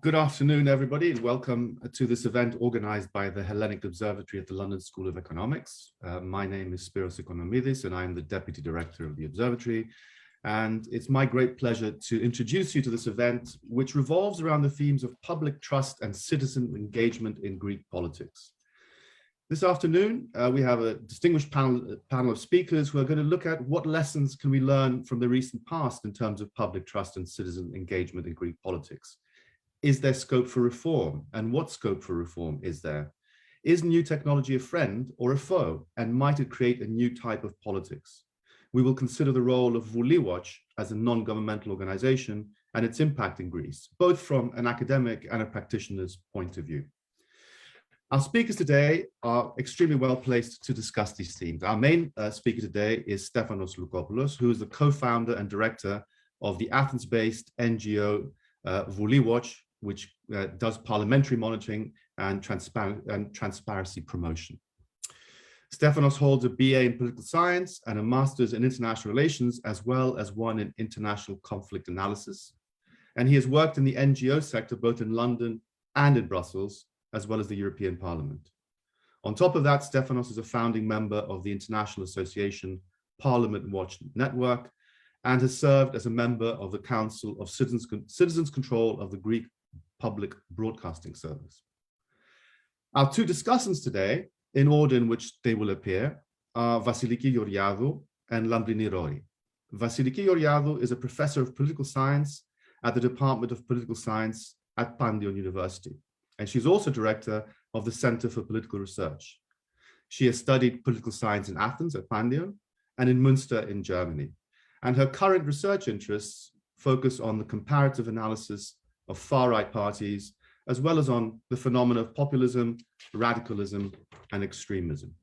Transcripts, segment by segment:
Good afternoon, everybody, and welcome to this event organized by the Hellenic Observatory at the London School of Economics. My name is Spyros Economides, and I'm the Deputy Director of the Observatory. And it's my great pleasure to introduce you to this event, which revolves around the themes of public trust and citizen engagement in Greek politics. This afternoon, we have a distinguished panel of speakers who are going to look at what lessons can we learn from the recent past in terms of public trust and citizen engagement in Greek politics. Is there scope for reform? And what scope for reform is there? Is new technology a friend or a foe? And might it create a new type of politics? We will consider the role of Vouliwatch as a non-governmental organization and its impact in Greece, both from an academic and a practitioner's point of view. Our speakers today are extremely well placed to discuss these themes. Our main speaker today is Stefanos Loukopoulos, who is the co-founder and director of the Athens-based NGO Vouliwatch, which does parliamentary monitoring and transparency promotion. Stefanos holds a BA in political science and a master's in international relations, as well as one in international conflict analysis. And he has worked in the NGO sector, both in London and in Brussels, as well as the European Parliament. On top of that, Stefanos is a founding member of the International Association Parliament Watch Network and has served as a member of the Council of Citizens Control of the Greek Public Broadcasting Service. Our two discussants today, in order in which they will appear, are Vasiliki Georgiadou and Lambrenirori. Vasiliki Georgiadou is a professor of political science at the Department of Political Science at Panteion University, and she's also director of the Center for Political Research. She has studied political science in Athens at Panteion and in Münster in Germany, and her current research interests focus on the comparative analysis of far-right parties, as well as on the phenomena of populism, radicalism, and extremism.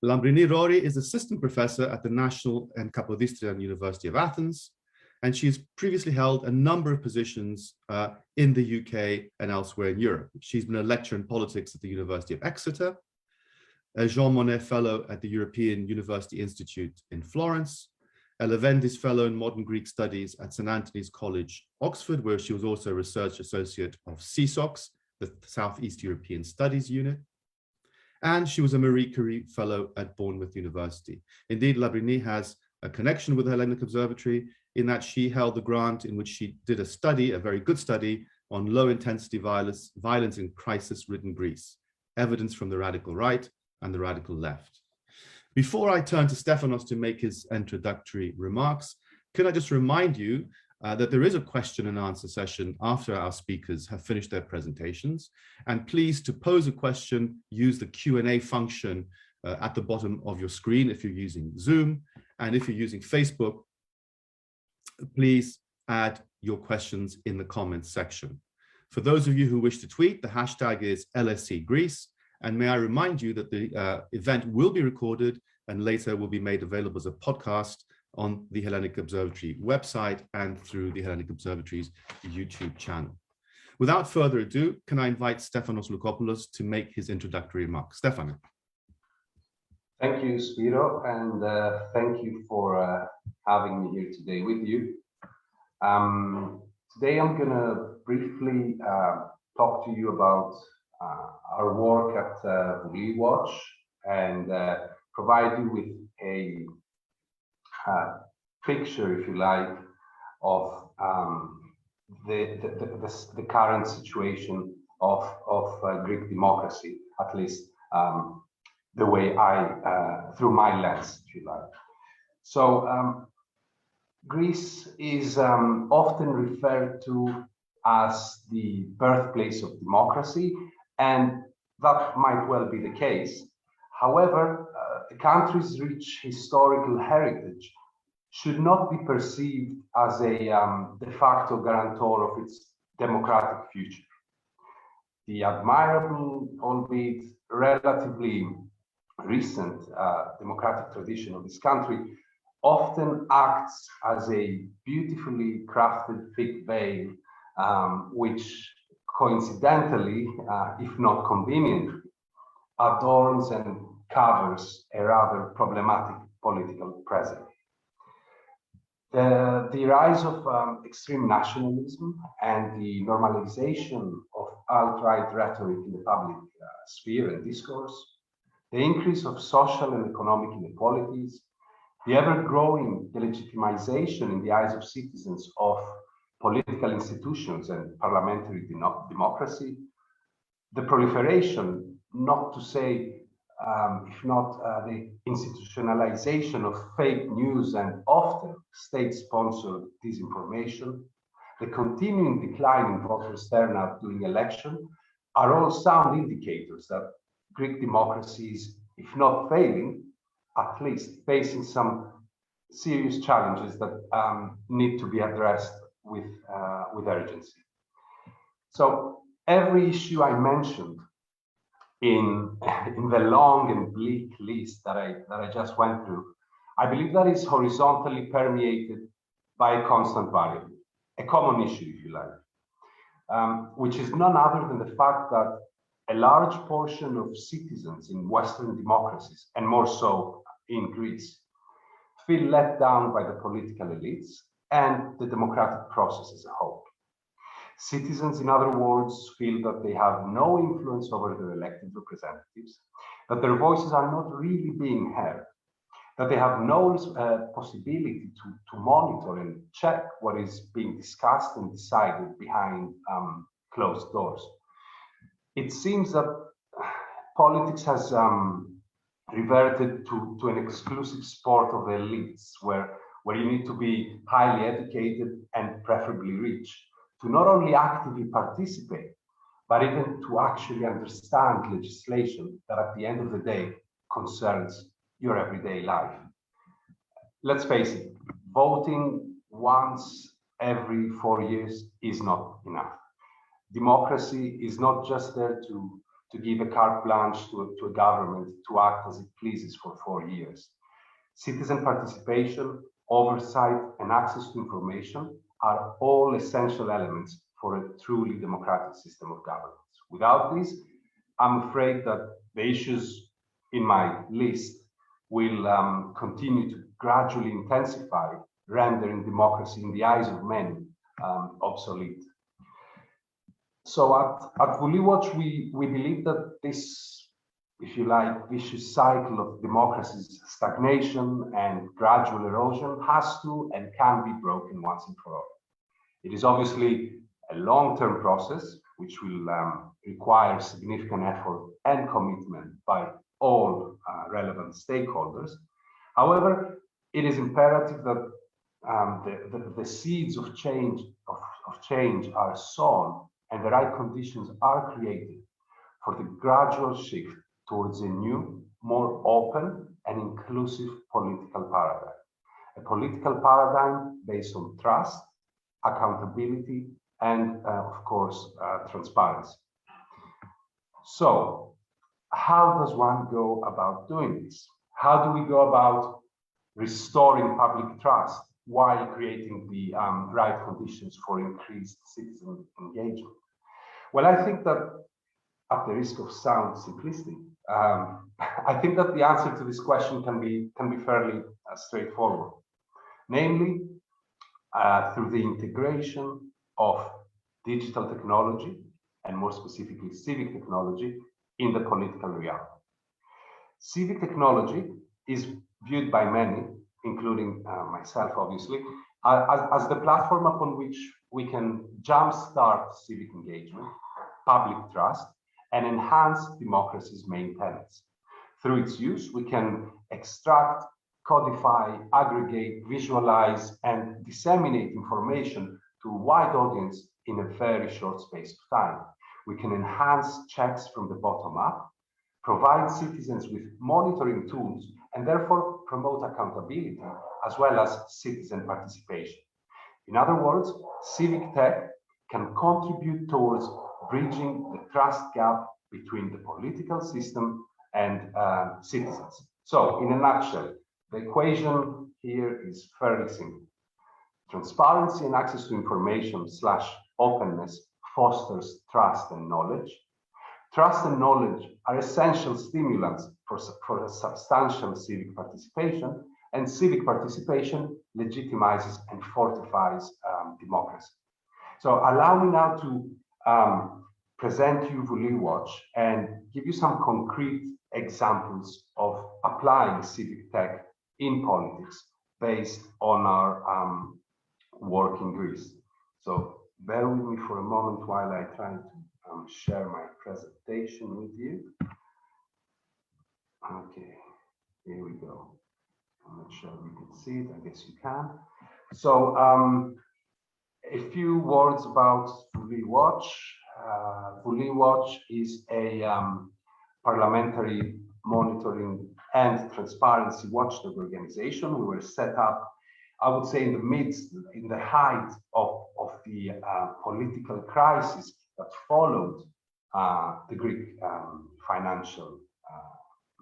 Lambrenirori is assistant professor at the National and Kapodistrian University of Athens, and she's previously held a number of positions in the UK and elsewhere in Europe. She's been a lecturer in politics at the University of Exeter, a Jean Monnet Fellow at the European University Institute in Florence, a Levendis Fellow in Modern Greek Studies at St. Antony's College, Oxford, where she was also a research associate of CSOX, the Southeast European Studies Unit. And she was a Marie Curie Fellow at Bournemouth University. Indeed, Lambrini has a connection with the Hellenic Observatory in that she held the grant in which she did a study, a very good study, on low-intensity violence in crisis-ridden Greece, evidence from the radical right and the radical left. Before I turn to Stefanos to make his introductory remarks, can I just remind you that there is a question and answer session after our speakers have finished their presentations. And please, to pose a question, use the Q&A function at the bottom of your screen if you're using Zoom. And if you're using Facebook, please add your questions in the comments section. For those of you who wish to tweet, the hashtag is LSE Greece. And may I remind you that the event will be recorded and later will be made available as a podcast on the Hellenic Observatory website and through the Hellenic Observatory's YouTube channel. Without further ado, can I invite Stefanos Loukopoulos to make his introductory remarks? Stefanos. Thank you, Spyro, and thank you for having me here today with you. Today I'm going to briefly talk to you about our work at Rewatch and provide you with a picture, if you like, of the current situation of Greek democracy, at least the way through my lens, if you like. So Greece is often referred to as the birthplace of democracy, and that might well be the case. However, the country's rich historical heritage should not be perceived as a de facto guarantor of its democratic future. The admirable, albeit relatively recent democratic tradition of this country often acts as a beautifully crafted thick veil, which coincidentally, if not conveniently, adorns and covers a rather problematic political present. The rise of extreme nationalism and the normalization of alt-right rhetoric in the public sphere and discourse, the increase of social and economic inequalities, the ever-growing delegitimization in the eyes of citizens of political institutions and parliamentary democracy, the proliferation, not to say, if not the institutionalization of fake news and often state-sponsored disinformation, the continuing decline in voters' turnout during election are all sound indicators that Greek democracy is, if not failing, at least facing some serious challenges that need to be addressed with urgency. So every issue I mentioned in the long and bleak list that I just went through, I believe that is horizontally permeated by a constant variable, a common issue, if you like, which is none other than the fact that a large portion of citizens in Western democracies, and more so in Greece, feel let down by the political elites and the democratic process as a whole. Citizens, in other words, feel that they have no influence over their elected representatives, that their voices are not really being heard, that they have no possibility to monitor and check what is being discussed and decided behind closed doors. It seems that politics has reverted to an exclusive sport of the elites, where you need to be highly educated and preferably rich to not only actively participate, but even to actually understand legislation that at the end of the day concerns your everyday life. Let's face it, voting once every 4 years is not enough. Democracy is not just there to give a carte blanche to a government to act as it pleases for 4 years. Citizen participation, oversight, and access to information are all essential elements for a truly democratic system of governance. Without this, I'm afraid that the issues in my list will continue to gradually intensify, rendering democracy in the eyes of many obsolete. So at Vouliwatch, we believe that this, if you like, vicious cycle of democracy's stagnation and gradual erosion has to and can be broken once and for all. It is obviously a long-term process which will require significant effort and commitment by all relevant stakeholders. However, it is imperative that the seeds of change are sown and the right conditions are created for the gradual shift towards a new, more open and inclusive political paradigm. A political paradigm based on trust, accountability, and of course, transparency. So, how does one go about doing this? How do we go about restoring public trust while creating the right conditions for increased citizen engagement? Well, I think that, at the risk of sound simplistic, I think that the answer to this question can be fairly straightforward, namely through the integration of digital technology, and more specifically civic technology, in the political reality. Civic technology is viewed by many, including myself, obviously, as the platform upon which we can jumpstart civic engagement, public trust, and enhance democracy's main tenets. Through its use, we can extract, codify, aggregate, visualize, and disseminate information to a wide audience in a very short space of time. We can enhance checks from the bottom up, provide citizens with monitoring tools, and therefore promote accountability as well as citizen participation. In other words, civic tech can contribute towards bridging the trust gap between the political system and citizens. So, in a nutshell, the equation here is fairly simple. Transparency and access to information / openness fosters trust and knowledge. Trust and knowledge are essential stimulants for a substantial civic participation, And civic participation legitimizes and fortifies democracy. So allow me now to present you Vouliwatch and give you some concrete examples of applying civic tech in politics based on our work in Greece. So bear with me for a moment while I try to share my presentation with you. Okay, here we go. I'm not sure you can see it. I guess you can. So a few words about Vouliwatch. Vouliwatch is a parliamentary monitoring and transparency watchdog organization. We were set up, I would say, in the height of the political crisis that followed the Greek financial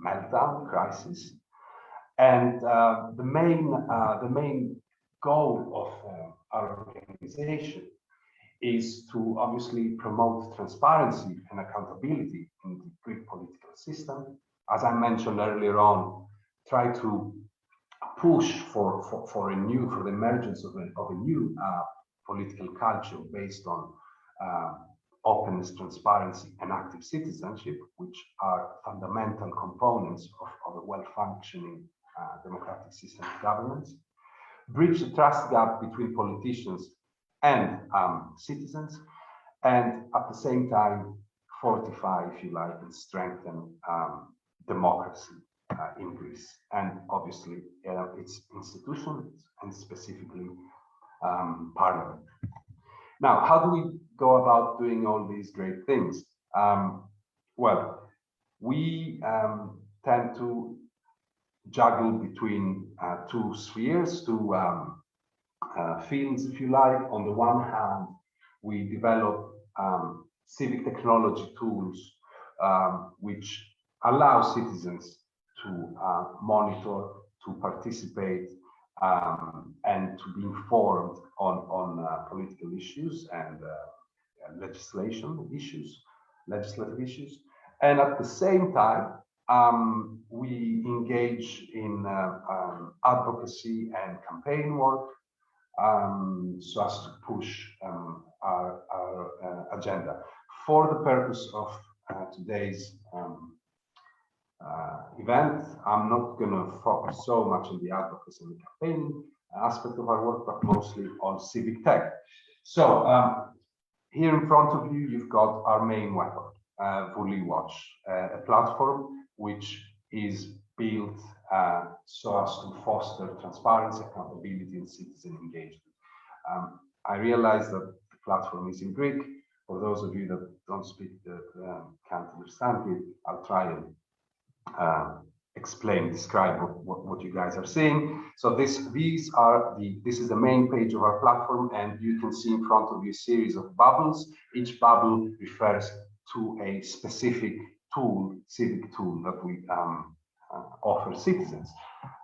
meltdown crisis. And the main goal of our organization is to obviously promote transparency and accountability in the Greek political system. As I mentioned earlier on, try to push for the emergence of a new political culture based on openness, transparency, and active citizenship, which are fundamental components of a well-functioning democratic system of governance. Bridge the trust gap between politicians and citizens, and at the same time fortify, if you like, and strengthen democracy in Greece, and obviously its institutions, and specifically parliament. Now, how do we go about doing all these great things? Well, we tend to juggle between two spheres, two fields, if you like. On the one hand, we develop civic technology tools which allow citizens to monitor, to participate, and to be informed on political issues and legislative issues. And at the same time, we engage in advocacy and campaign work so as to push our agenda. For the purpose of today's event, I'm not going to focus so much on the advocacy and the campaigning aspect of our work, but mostly on civic tech. So here in front of you, you've got our main weapon, Vouliwatch, a platform which is built so as to foster transparency, accountability, and citizen engagement. I realize that the platform is in Greek. For those of you that don't speak, can't understand it, I'll try and describe what you guys are seeing. So this is the main page of our platform, and you can see in front of you a series of bubbles. Each bubble refers to a specific tool, civic tool that we offer citizens.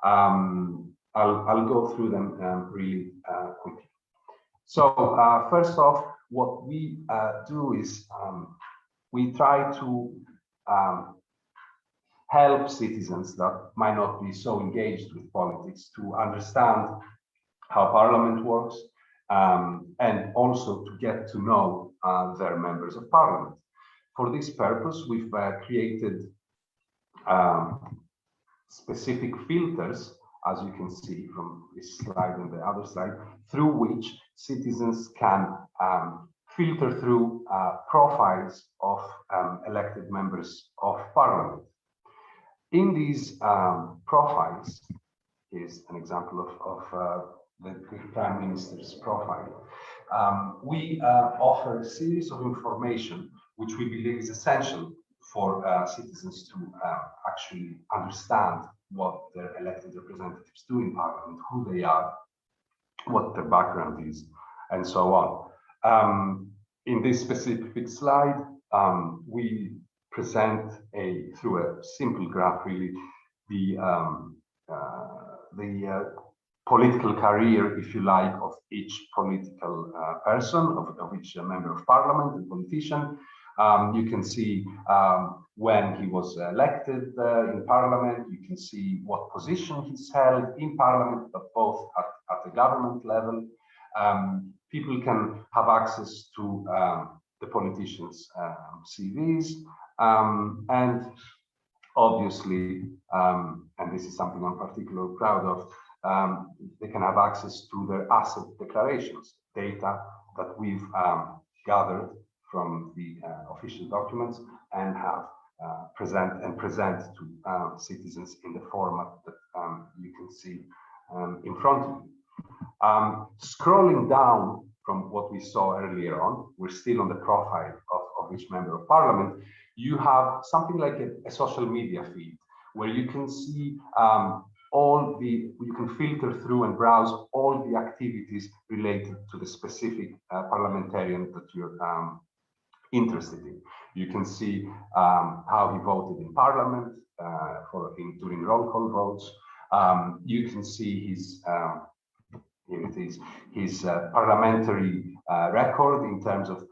I'll go through them really quickly. So first off, what we do is we try to help citizens that might not be so engaged with politics to understand how parliament works, and also to get to know their members of parliament. For this purpose, we've created specific filters, as you can see from this slide and the other slide, through which citizens can filter through profiles of elected members of parliament. In these profiles, here's an example of the Prime Minister's profile. We offer a series of information which we believe is essential for citizens to actually understand what their elected representatives do in parliament, who they are, what their background is, and so on. In this specific slide, we present through a simple graph, really, the political career, if you like, of each political person, of each member of parliament and politician. You can see when he was elected in parliament. You can see what position he's held in parliament, but both at the government level. People can have access to the politicians' CVs, and obviously, and this is something I'm particularly proud of, they can have access to their asset declarations, data that we've gathered from the official documents and have present to citizens in the format that you can see in front of you. Scrolling down from what we saw earlier on, we're still on the profile of each member of parliament. You have something like a social media feed where you can see you can filter through and browse all the activities related to the specific parliamentarian that you're interested in. You can see how he voted in parliament during roll call votes. You can see his here it is, his parliamentary record in terms of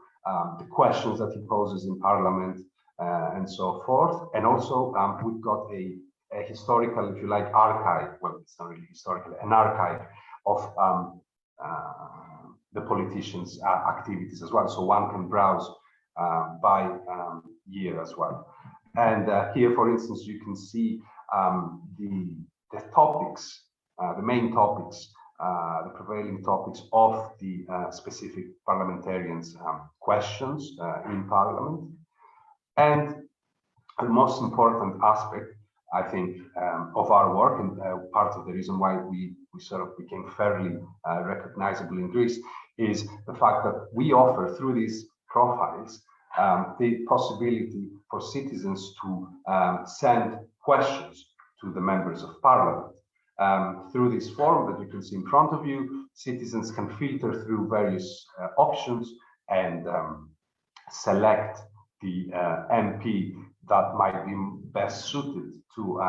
the questions that he poses in parliament and so forth. And also we've got a historical, if you like, archive. Well, it's not really historical, an archive of the politicians' activities as well. So one can browse by year as well. And here, for instance, you can see the topics, the main topics, the prevailing topics of the specific parliamentarians' questions in parliament. And the most important aspect, I think, of our work, and part of the reason why we sort of became fairly recognizable in Greece, is the fact that we offer through these profiles the possibility for citizens to send questions to the members of parliament. Through this form that you can see in front of you, citizens can filter through various options and select the MP that might be best suited to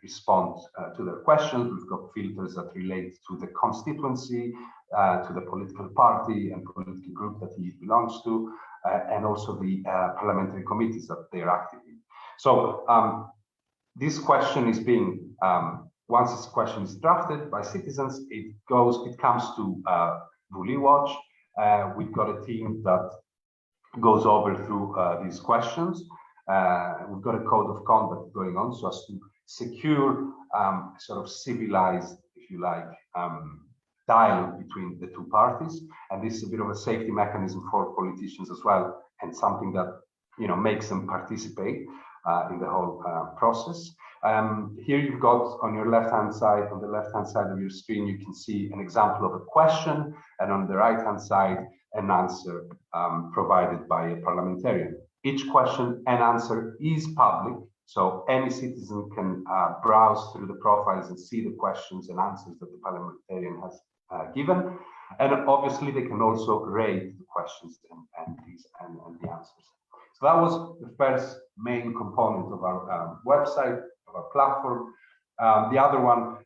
respond to their questions. We've got filters that relate to the constituency, to the political party and political group that he belongs to, and also the parliamentary committees that they're active in. So this question is being, once this question is drafted by citizens, it comes to Vouliwatch. We've got a team that goes over through these questions. We've got a code of conduct going on so as to secure sort of civilized, if you like, dialogue between the two parties. And this is a bit of a safety mechanism for politicians as well, and something that, you know, makes them participate in the whole process. Here you've got on your left-hand side, on the left-hand side of your screen, you can see an example of a question, and on the right-hand side, an answer provided by a parliamentarian. Each question and answer is public, so any citizen can browse through the profiles and see the questions and answers that the parliamentarian has given. And obviously they can also rate the questions and the answers. So that was the first main component of our website, of our platform. The other one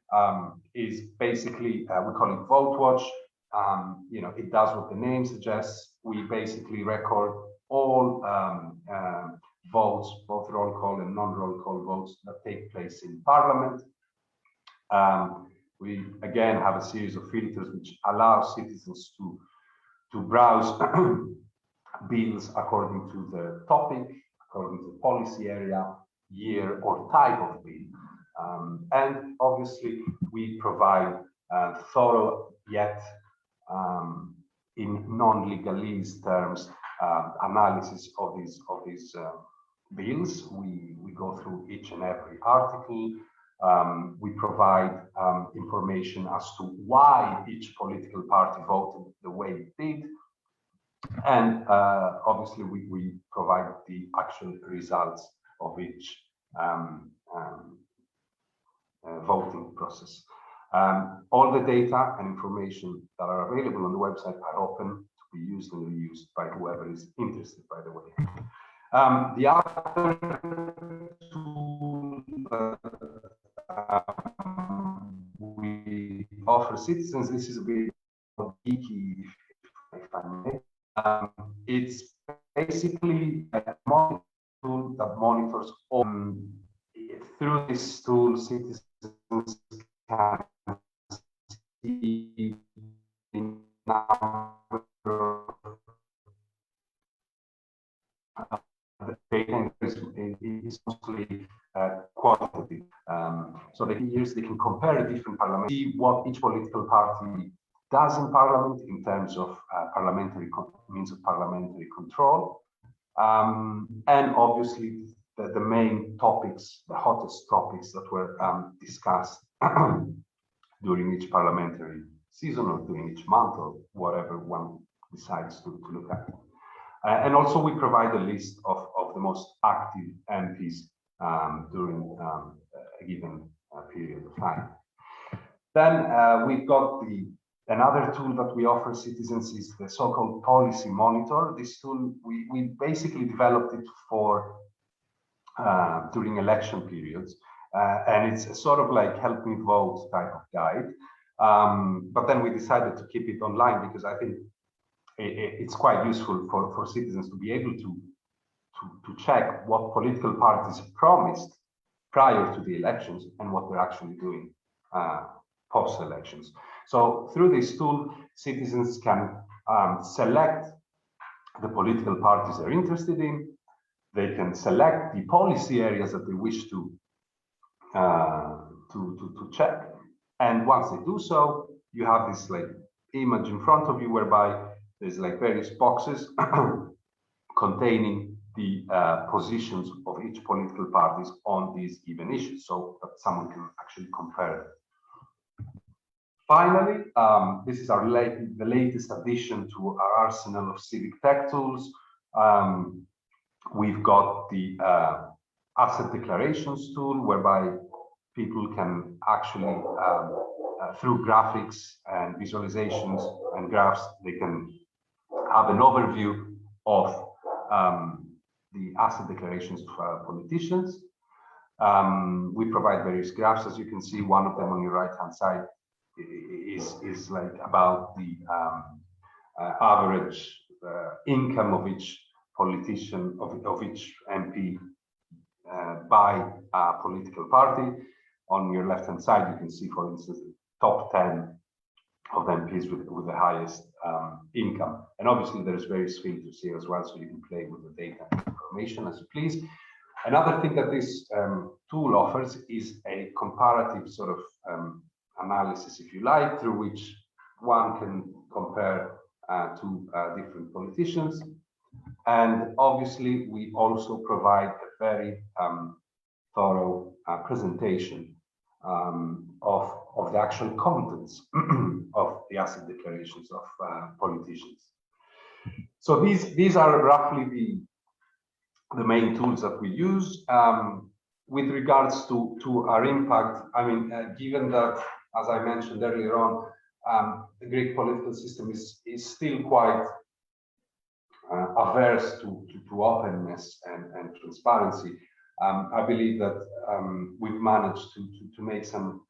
is basically, we call it VoteWatch. You know, it does what the name suggests. We basically record all votes, both roll call and non-roll call votes that take place in Parliament. We again have a series of filters which allow citizens to browse bills according to the topic, according to the policy area, year, or type of bill. And obviously, we provide thorough yet in non-legalese terms analysis of these bills. We go through each and every article. We provide information as to why each political party voted the way it did. And obviously, we provide the actual results of each voting process. All the data and information that are available on the website are open to be used and reused by whoever is interested, by the way. The other tool we offer citizens, this is a bit geeky, if I may. It's basically a monitoring tool that monitors all. Through this tool, citizens can see the number of the data is mostly quantitative. So they can compare the different parliaments, see what each political party does in parliament in terms of means of parliamentary control. And obviously the main topics, the hottest topics that were discussed during each parliamentary season or during each month or whatever one decides to look at. And also we provide a list of the most active MPs during a given period of time. Then we've got another tool that we offer citizens is the so-called policy monitor. This tool, we basically developed it for during election periods. And it's a sort of like help me vote type of guide. But then we decided to keep it online because I think it's quite useful for citizens to be able to check what political parties promised prior to the elections and what they're actually doing post-elections. So through this tool, citizens can select the political parties they're interested in. They can select the policy areas that they wish to check. And once they do so, you have this like image in front of you whereby there's like various boxes containing the positions of each political parties on these given issues, so that someone can actually compare them. Finally, this is the latest addition to our arsenal of civic tech tools. We've got the asset declarations tool, whereby people can actually, through graphics and visualizations and graphs, they can have an overview of the asset declarations of politicians. We provide various graphs. As you can see, one of them on your right-hand side is like about the average income of each politician, of each MP by a political party. On your left-hand side, you can see, for instance, the top 10 of the MPs with the highest income. And obviously, there's various filters here as well, so you can play with the data and information as you please. Another thing that this tool offers is a comparative sort of analysis, if you like, through which one can compare two different politicians. And obviously, we also provide a very thorough presentation of the actual contents of the asset declarations of politicians. So these are roughly the main tools that we use. With regards to our impact, I mean, given that, as I mentioned earlier on, the Greek political system is still quite averse to openness and transparency. I believe that we've managed to make some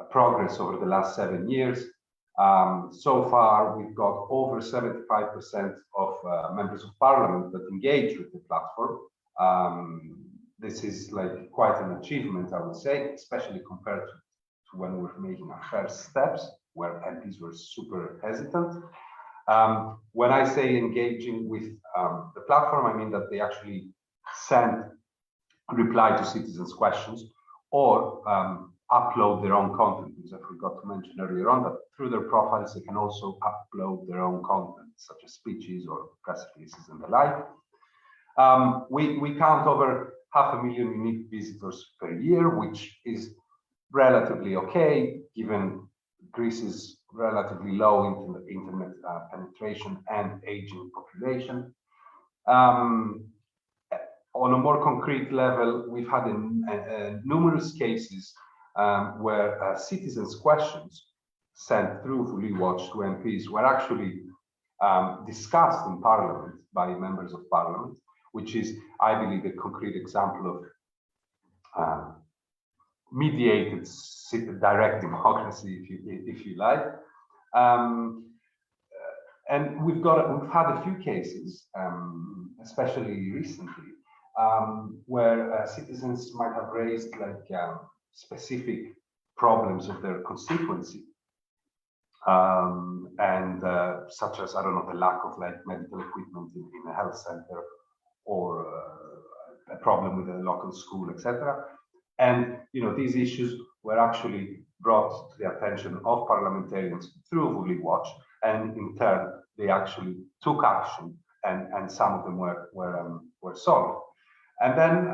progress over the last 7 years. So far, we've got over 75% of members of parliament that engage with the platform. This is like quite an achievement, I would say, especially compared to when we were making our first steps, where MPs were super hesitant. When I say engaging with the platform, I mean that they actually reply to citizens' questions or upload their own content, because I forgot to mention earlier on that through their profiles, they can also upload their own content, such as speeches or press releases and the like. We count over 500,000 unique visitors per year, which is relatively okay, given Greece's relatively low internet penetration and aging population. On a more concrete level, we've had numerous cases where citizens' questions sent through Vouliwatch to MPs were actually discussed in Parliament by members of Parliament, which is, I believe, a concrete example of mediated direct democracy, if you like. And we've had a few cases, especially recently, where citizens might have raised like specific problems of their constituency, and such as, I don't know, the lack of like medical equipment in a health center, or a problem with a local school, etc. And these issues were actually brought to the attention of parliamentarians through Vouliwatch, and in turn they actually took action, and some of them were solved. And then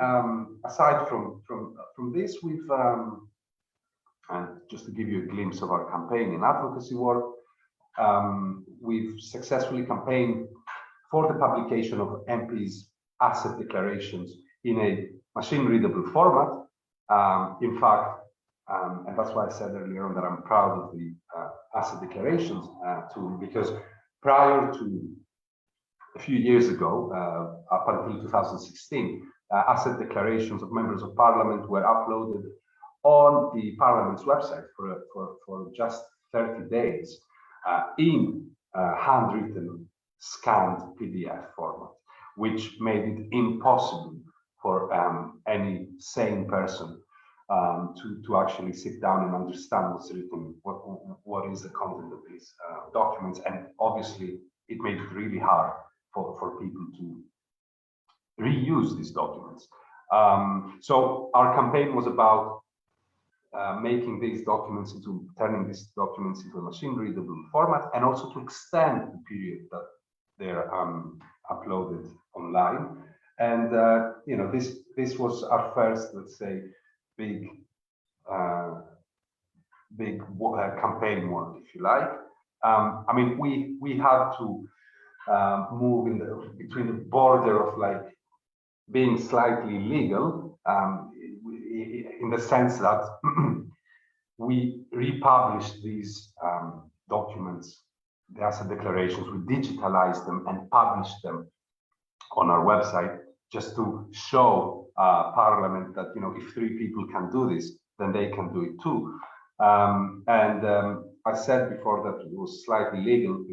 aside from this, we've and just to give you a glimpse of our campaign in advocacy work, we've successfully campaigned for the publication of MPs' asset declarations in a machine-readable format. In fact, and that's why I said earlier on that I'm proud of the asset declarations tool, because prior to a few years ago, up until 2016, asset declarations of members of parliament were uploaded on the parliament's website for just 30 days in handwritten, scanned PDF format, which made it impossible for any sane person to actually sit down and understand what's written, what is the content of these documents. And obviously it made it really hard for people to reuse these documents. So our campaign was about turning these documents into a machine-readable format, and also to extend the period that they're uploaded online. And this was our first, let's say, big campaign work, if you like. I mean, we had to move between the border of like being slightly illegal, in the sense that we republished these documents, the asset declarations, we digitalized them and published them on our website, just to show Parliament that if 3 people can do this, then they can do it too. I said before that it was slightly illegal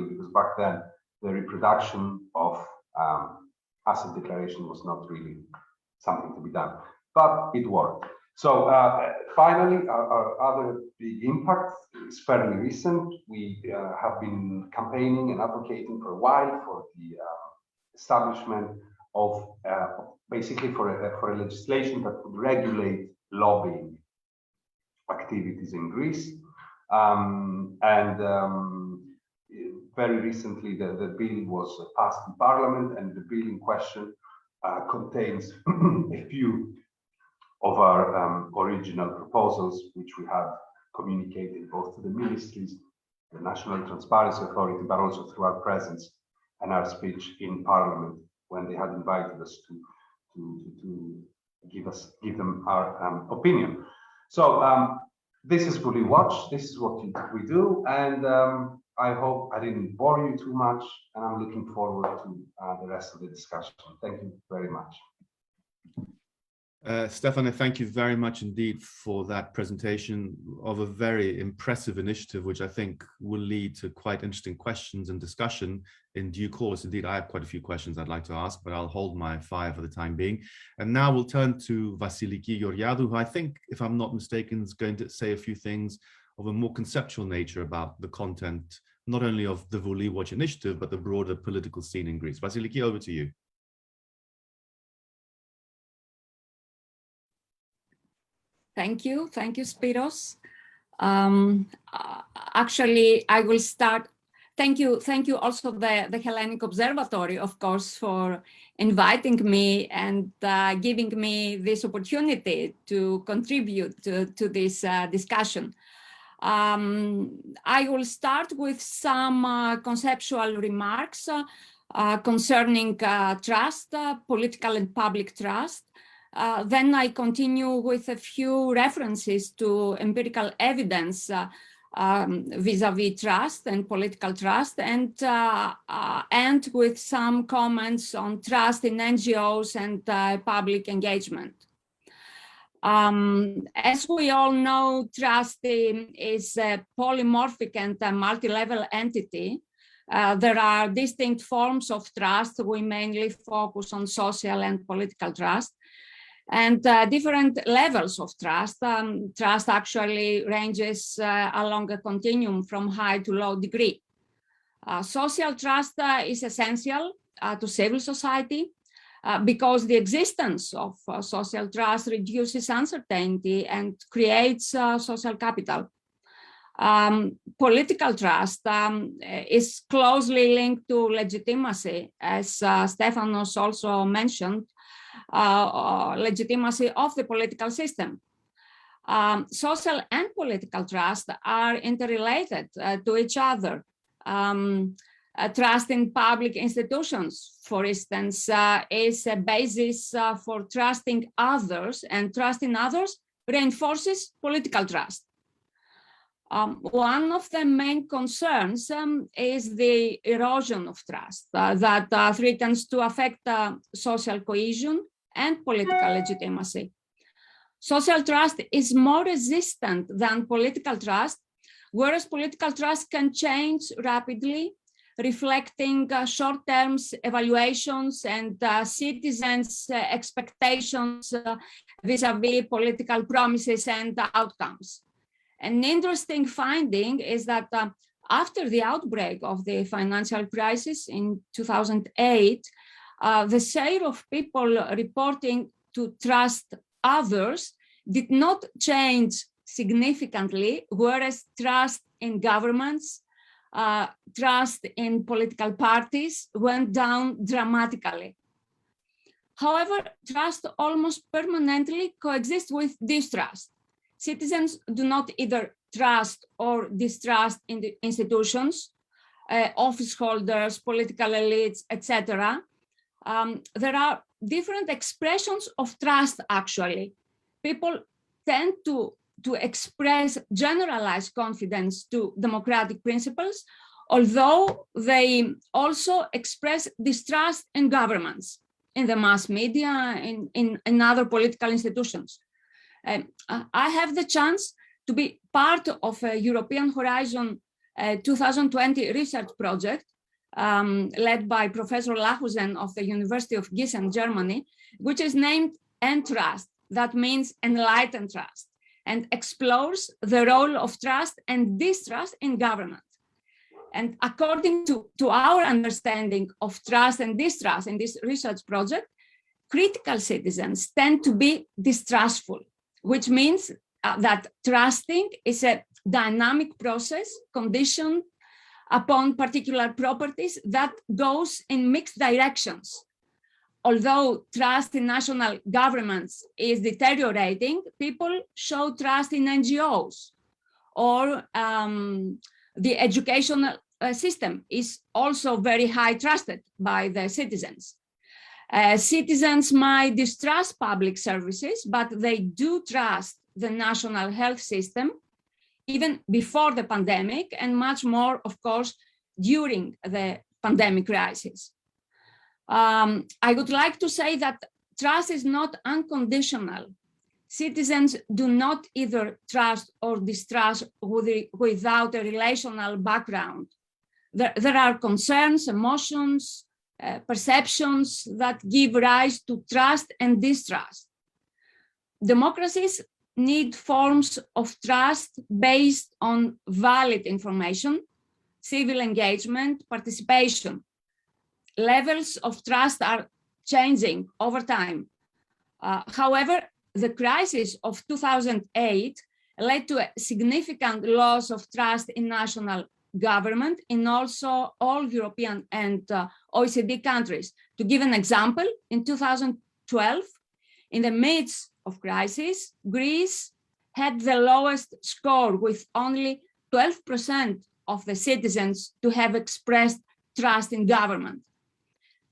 because back then the reproduction of asset declaration was not really something to be done, but it worked. So finally, our other big impact is fairly recent. We have been campaigning and advocating for a while for the establishment of basically for a legislation that would regulate lobbying activities in Greece. Very recently, the bill was passed in Parliament, and the bill in question contains a few of our original proposals, which we had communicated both to the ministries, the National Transparency Authority, but also through our presence and our speech in Parliament when they had invited us to give them our opinion. So this is Vouliwatch. This is what we do, and I hope I didn't bore you too much, and I'm looking forward to the rest of the discussion. Thank you very much. Stefanos, thank you very much indeed for that presentation of a very impressive initiative, which I think will lead to quite interesting questions and discussion in due course. Indeed, I have quite a few questions I'd like to ask, but I'll hold my fire for the time being. And now we'll turn to Vasiliki Georgiadou, who I think, if I'm not mistaken, is going to say a few things of a more conceptual nature about the content, not only of the Vouliwatch initiative, but the broader political scene in Greece. Vasiliki, over to you. Thank you, Spyros. Actually, I will start. Thank you also the Hellenic Observatory, of course, for inviting me and giving me this opportunity to contribute to this discussion. I will start with some conceptual remarks concerning trust, political and public trust. Then I continue with a few references to empirical evidence vis-a-vis trust and political trust, and end with some comments on trust in NGOs and public engagement. As we all know, trust is a polymorphic and a multi-level entity There are distinct forms of trust. We mainly focus on social and political trust, and different levels of trust. Trust actually ranges along a continuum from high to low degree. Social trust is essential to civil society because the existence of social trust reduces uncertainty and creates social capital. Political trust is closely linked to legitimacy, as Stefanos also mentioned, legitimacy of the political system. Social and political trust are interrelated to each other. Trust in public institutions, for instance, is a basis for trusting others, and trust in others reinforces political trust. One of the main concerns is the erosion of trust that threatens to affect social cohesion and political legitimacy. Social trust is more resistant than political trust, whereas political trust can change rapidly, reflecting short-term evaluations and citizens' expectations vis-à-vis political promises and outcomes. An interesting finding is that after the outbreak of the financial crisis in 2008, the share of people reporting to trust others did not change significantly, whereas trust in governments, trust in political parties went down dramatically. However, trust almost permanently coexists with distrust. Citizens do not either trust or distrust in the institutions, office holders, political elites, etc. There are different expressions of trust, actually. People tend to express generalized confidence to democratic principles, although they also express distrust in governments, in the mass media, in other political institutions. I have the chance to be part of a European Horizon 2020 research project led by Professor Lahusen of the University of Gießen, Germany, which is named Entrust, that means enlightened trust, and explores the role of trust and distrust in government. And according to our understanding of trust and distrust in this research project, critical citizens tend to be distrustful, which means that trusting is a dynamic process conditioned upon particular properties that goes in mixed directions. Although trust in national governments is deteriorating, people show trust in NGOs, or the educational system is also very high trusted by the citizens. Citizens might distrust public services, but they do trust the national health system, even before the pandemic, and much more, of course, during the pandemic crisis. I would like to say that trust is not unconditional. Citizens do not either trust or distrust without a relational background. There are concerns, emotions, perceptions that give rise to trust and distrust. Democracies need forms of trust based on valid information, civil engagement, participation. Levels of trust are changing over time. However, the crisis of 2008 led to a significant loss of trust in national government in also all European and OECD countries. To give an example, in 2012, in the midst of crisis, Greece had the lowest score, with only 12% of the citizens to have expressed trust in government.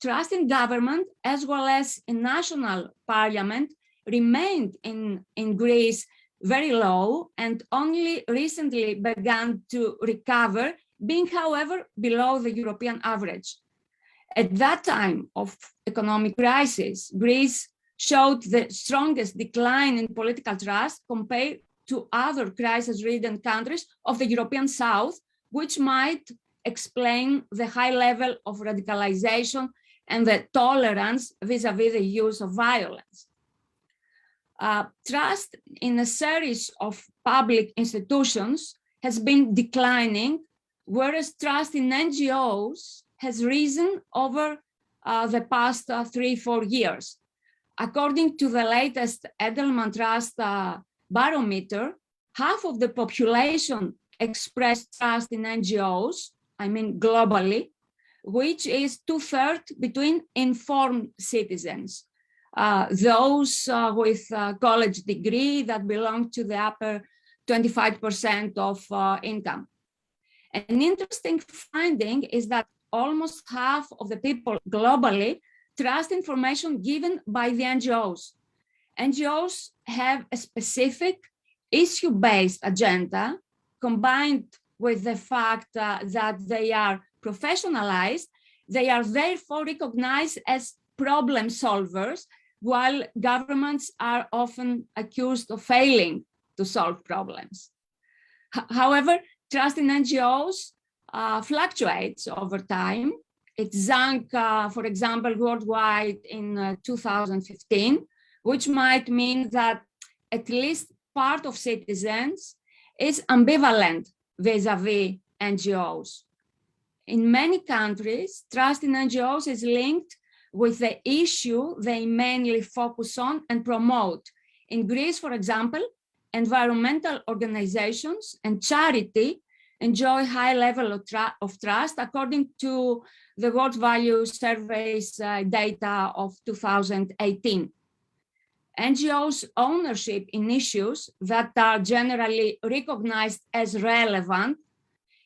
Trust in government, as well as in national parliament, remained in Greece very low and only recently began to recover, being, however, below the European average. At that time of economic crisis, Greece showed the strongest decline in political trust compared to other crisis-ridden countries of the European South, which might explain the high level of radicalization and the tolerance vis-à-vis the use of violence. Trust in a series of public institutions has been declining, whereas trust in NGOs has risen over the past 3-4 years. According to the latest Edelman Trust barometer, half of the population expressed trust in NGOs, I mean globally, which is 2/3 between informed citizens, those with a college degree that belong to the upper 25% of income. An interesting finding is that almost half of the people globally trust information given by the NGOs. NGOs have a specific issue-based agenda combined with the fact that they are professionalized. They are therefore recognized as problem solvers, while governments are often accused of failing to solve problems. However, trust in NGOs fluctuates over time. It sank, for example, worldwide in 2015, which might mean that at least part of citizens is ambivalent vis-à-vis NGOs. In many countries, trust in NGOs is linked with the issue they mainly focus on and promote. In Greece, for example, environmental organizations and charity enjoy high level of trust according to the World Value Survey's data of 2018. NGOs' ownership in issues that are generally recognized as relevant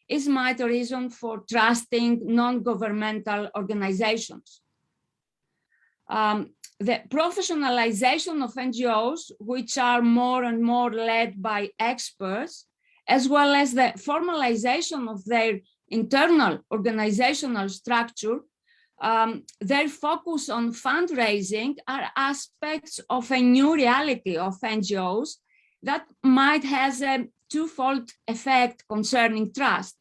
is my reason for trusting non-governmental organizations. The professionalization of NGOs, which are more and more led by experts, as well as the formalization of their internal organizational structure, their focus on fundraising are aspects of a new reality of NGOs that might have a twofold effect concerning trust.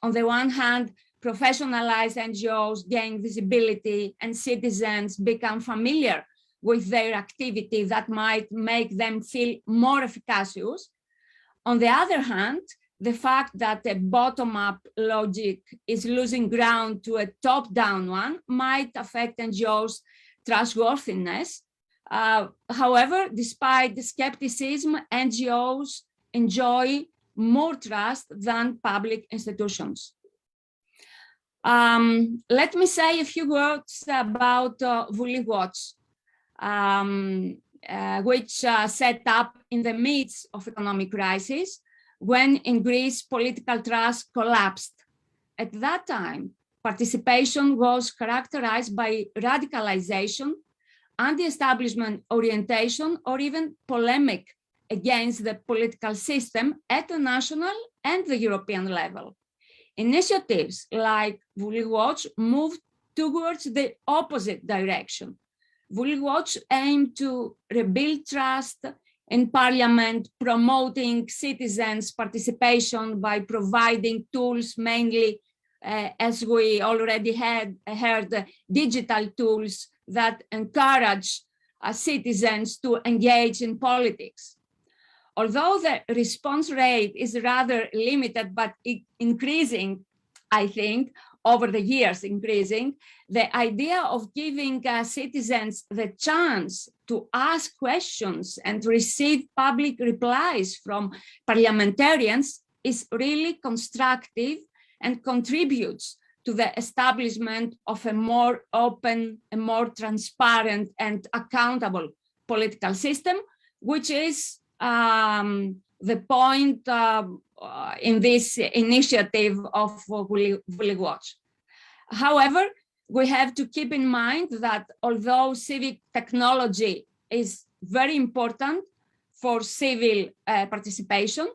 On the one hand, professionalized NGOs gain visibility and citizens become familiar with their activity that might make them feel more efficacious. On the other hand, the fact that a bottom-up logic is losing ground to a top-down one might affect NGOs' trustworthiness. However, despite the skepticism, NGOs enjoy more trust than public institutions. Let me say a few words about Vouliwatch, which set up in the midst of economic crisis when in Greece political trust collapsed. At that time, participation was characterized by radicalization, anti-establishment orientation, or even polemic against the political system at the national and the European level. Initiatives like Vouliwatch moved towards the opposite direction. Vouliwatch aimed to rebuild trust in parliament, promoting citizens' participation by providing tools, mainly, as we already had heard, digital tools that encourage citizens to engage in politics. Although the response rate is rather limited, but increasing, I think, over the years increasing, the idea of giving citizens the chance to ask questions and receive public replies from parliamentarians is really constructive and contributes to the establishment of a more open, a more transparent and accountable political system, which is the point in this initiative of Vouliwatch. However, we have to keep in mind that although civic technology is very important for civil participation,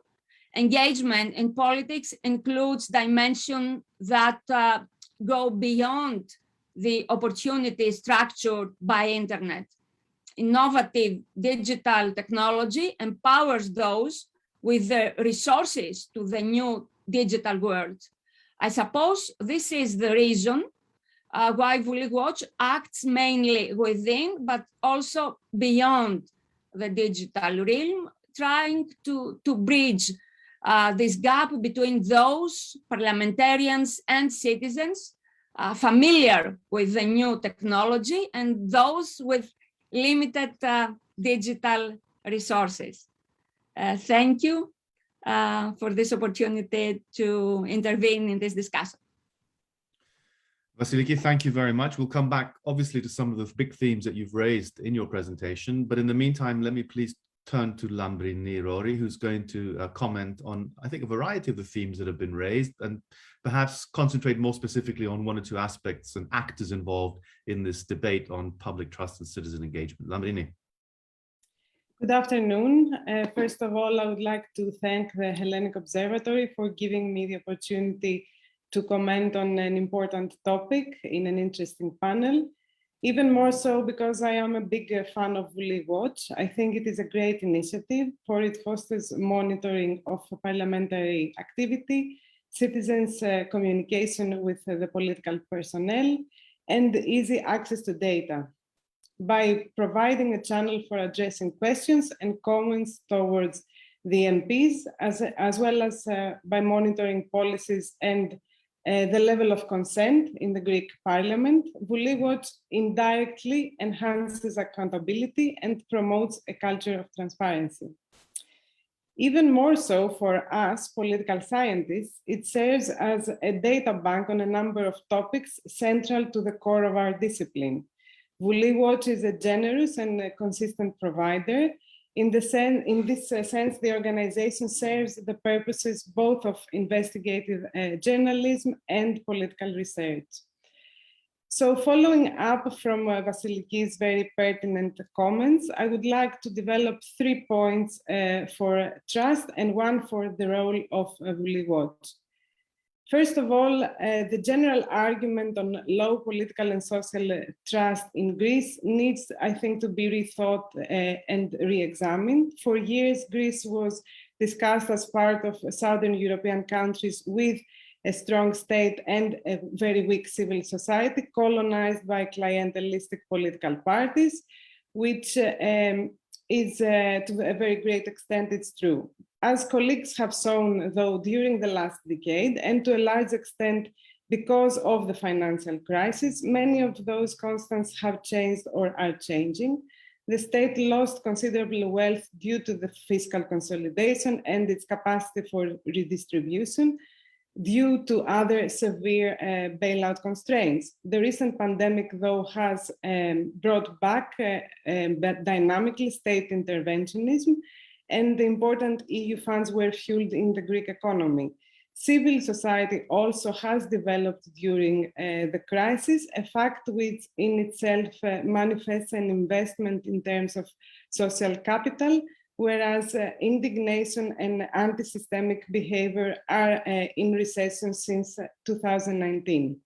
engagement in politics includes dimensions that go beyond the opportunity structured by internet. Innovative digital technology empowers those with the resources to the new digital world. I suppose this is the reason why Vouliwatch acts mainly within, but also beyond the digital realm, trying to bridge this gap between those parliamentarians and citizens familiar with the new technology and those with limited digital resources. Thank you for this opportunity to intervene in this discussion. Vasiliki, thank you very much. We'll come back, obviously, to some of the big themes that you've raised in your presentation. But in the meantime, let me please turn to Lambrenirori, who's going to comment on, I think, a variety of the themes that have been raised, and perhaps concentrate more specifically on one or two aspects and actors involved in this debate on public trust and citizen engagement. Lambrini. Good afternoon. First of all, I would like to thank the Hellenic Observatory for giving me the opportunity to comment on an important topic in an interesting panel. Even more so because I am a big fan of Vouliwatch. I think it is a great initiative, for it fosters monitoring of parliamentary activity, citizens' communication with the political personnel, and easy access to data. By providing a channel for addressing questions and comments towards the MPs, as well as by monitoring policies and the level of consent in the Greek parliament, Vouliwatch indirectly enhances accountability and promotes a culture of transparency. Even more so for us, political scientists, it serves as a data bank on a number of topics central to the core of our discipline. Vouliwatch is a generous and a consistent provider. In this sense, the organization serves the purposes both of investigative journalism and political research. So following up from Vasiliki's very pertinent comments, I would like to develop 3 points for trust and one for the role of Vouliwatch. First of all, the general argument on low political and social trust in Greece needs, I think, to be rethought and re-examined. For years, Greece was discussed as part of Southern European countries with a strong state and a very weak civil society, colonized by clientelistic political parties, which is to a very great extent, it's true. As colleagues have shown, though, during the last decade, and to a large extent because of the financial crisis, many of those constants have changed or are changing. The state lost considerable wealth due to the fiscal consolidation and its capacity for redistribution due to other severe bailout constraints. The recent pandemic, though, has brought back dynamically state interventionism, and the important EU funds were fueled in the Greek economy. Civil society also has developed during the crisis, a fact which in itself manifests an investment in terms of social capital, whereas indignation and anti-systemic behavior are in recession since 2019.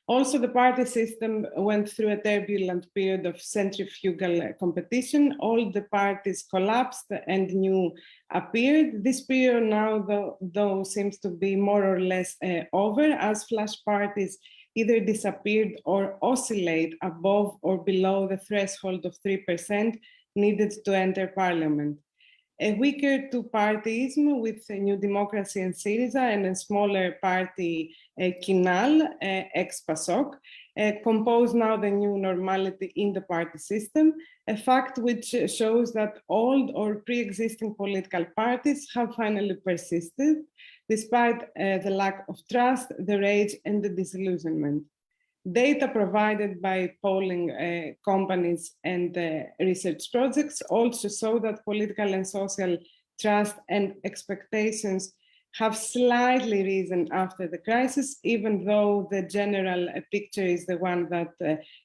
Also, the party system went through a turbulent period of centrifugal competition. All the parties collapsed and new appeared. This period now, though seems to be more or less over, as flash parties either disappeared or oscillate above or below the threshold of 3% needed to enter parliament. A weaker two-partyism with New Democracy and Syriza and a smaller party, Kinal, ex-PASOK, compose now the new normality in the party system, a fact which shows that old or pre-existing political parties have finally persisted, despite the lack of trust, the rage, and the disillusionment. Data provided by polling companies and research projects also show that political and social trust and expectations have slightly risen after the crisis, even though the general picture is the one that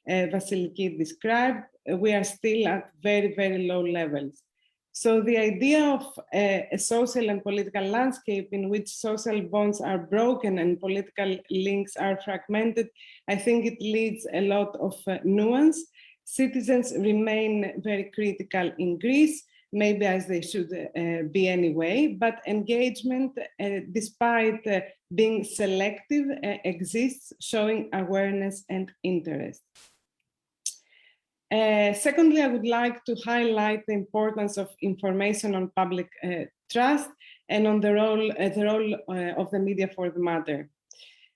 Vasiliki described. We are still at very, very low levels. So the idea of a social and political landscape in which social bonds are broken and political links are fragmented, I think it leads a lot of nuance. Citizens remain very critical in Greece. maybe as they should be anyway, but engagement, despite being selective, exists, showing awareness and interest. Secondly, I would like to highlight the importance of information on public trust and on the role of the media for the matter.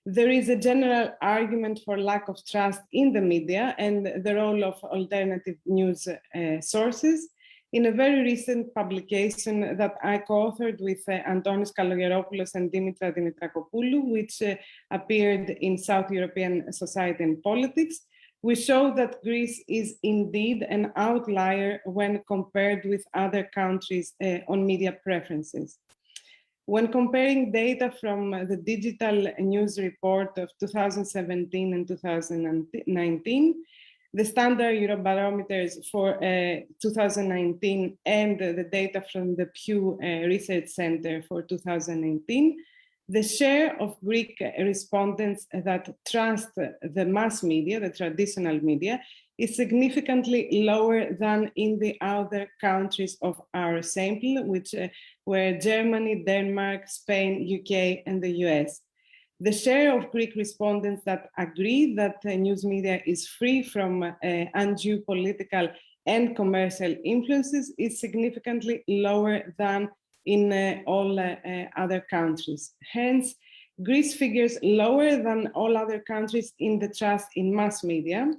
There is a general argument for lack of trust in the media and the role of alternative news sources. In a very recent publication that I co-authored with Antonis Kalogeropoulos and Dimitra Dimitrakopoulou, which appeared in South European Society and Politics, we show that Greece is indeed an outlier when compared with other countries on media preferences. When comparing data from the digital news report of 2017 and 2019, the standard Eurobarometers for 2019 and the data from the Pew Research Center for 2018, the share of Greek respondents that trust the mass media, the traditional media, is significantly lower than in the other countries of our sample, which were Germany, Denmark, Spain, UK, and the US. The share of Greek respondents that agree that the news media is free from undue political and commercial influences is significantly lower than in all other countries. Hence, Greece figures lower than all other countries in the trust in mass media.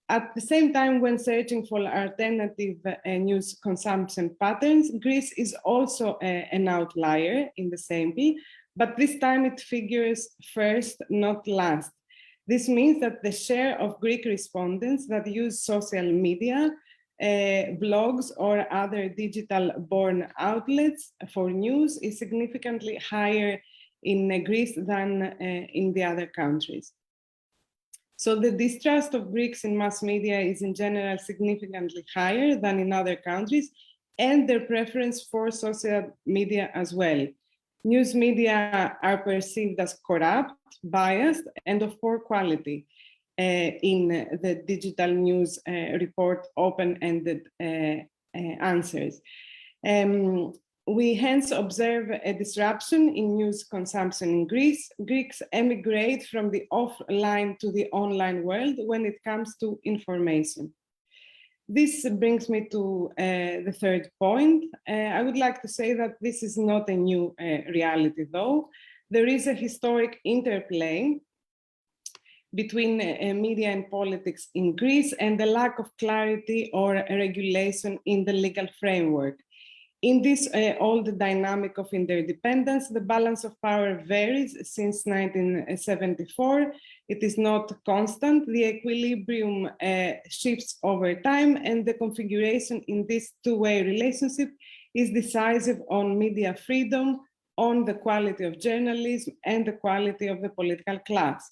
At the same time, when searching for alternative news consumption patterns, Greece is also an outlier in the sample, but this time it figures first, not last. This means that the share of Greek respondents that use social media, blogs, or other digital-born outlets for news is significantly higher in Greece than in the other countries. So the distrust of Greeks in mass media is in general significantly higher than in other countries, and their preference for social media as well. News media are perceived as corrupt, biased, and of poor quality in the digital news report open-ended answers. We hence observe a disruption in news consumption in Greece. Greeks emigrate from the offline to the online world when it comes to information. This brings me to the third point. I would like to say that this is not a new reality, though. There is a historic interplay between media and politics in Greece and the lack of clarity or regulation in the legal framework. In this old dynamic of interdependence, the balance of power varies since 1974. It is not constant. The equilibrium shifts over time, and the configuration in this two-way relationship is decisive on media freedom, on the quality of journalism, and the quality of the political class.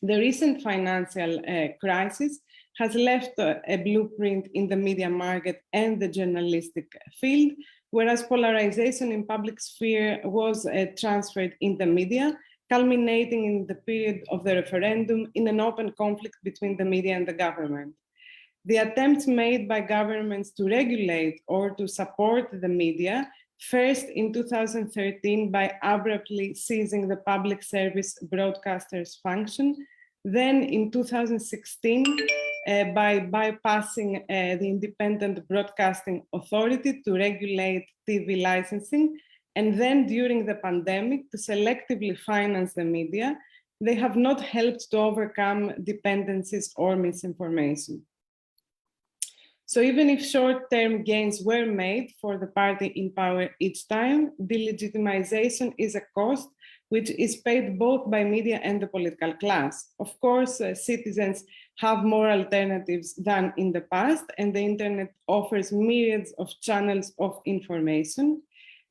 The recent financial crisis has left a blueprint in the media market and the journalistic field, whereas polarization in public sphere was transferred in the media, culminating in the period of the referendum in an open conflict between the media and the government. The attempts made by governments to regulate or to support the media, first in 2013 by abruptly seizing the public service broadcasters function, then in 2016 by bypassing the Independent Broadcasting Authority to regulate TV licensing, and then during the pandemic to selectively finance the media, they have not helped to overcome dependencies or misinformation. So even if short-term gains were made for the party in power each time, delegitimization is a cost which is paid both by media and the political class. Of course, citizens have more alternatives than in the past, and the internet offers myriads of channels of information.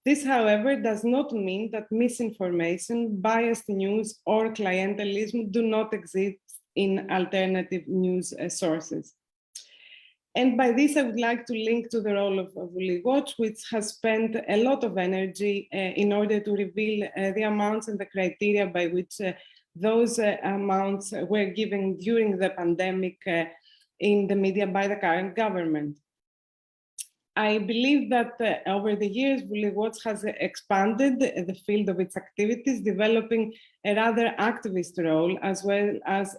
This, however, does not mean that misinformation, biased news, or clientelism do not exist in alternative news sources. And by this, I would like to link to the role of Vouliwatch, which has spent a lot of energy in order to reveal the amounts and the criteria by which those amounts were given during the pandemic in the media by the current government. I believe that over the years, Vouliwatch has expanded the field of its activities, developing a rather activist role, as well as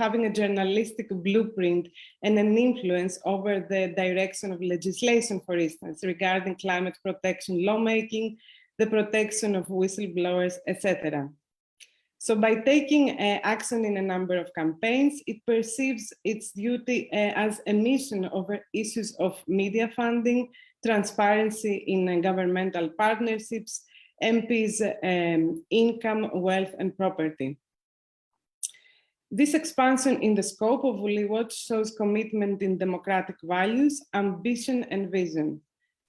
having a journalistic blueprint and an influence over the direction of legislation, for instance, regarding climate protection lawmaking, the protection of whistleblowers, etc. So by taking action in a number of campaigns, it perceives its duty as a mission over issues of media funding, transparency in governmental partnerships, MPs' income, wealth, and property. This expansion in the scope of Vouliwatch shows commitment in democratic values, ambition, and vision.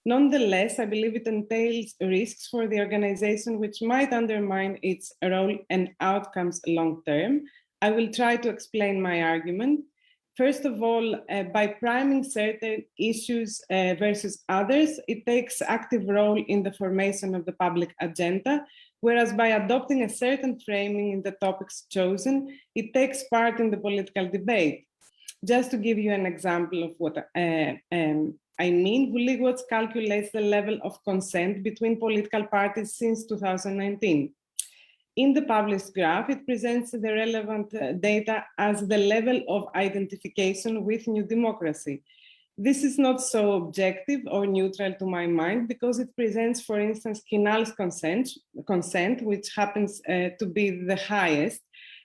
Nonetheless, I believe it entails risks for the organization which might undermine its role and outcomes long term. I will try to explain my argument. First of all, by priming certain issues versus others, it takes active role in the formation of the public agenda, whereas by adopting a certain framing in the topics chosen, it takes part in the political debate. Just to give you an example of what I mean, Vouliwatch calculates the level of consent between political parties since 2019. In the published graph, it presents the relevant data as the level of identification with New Democracy. This is not so objective or neutral to my mind because it presents, for instance, Kinal's consent, which happens to be the highest,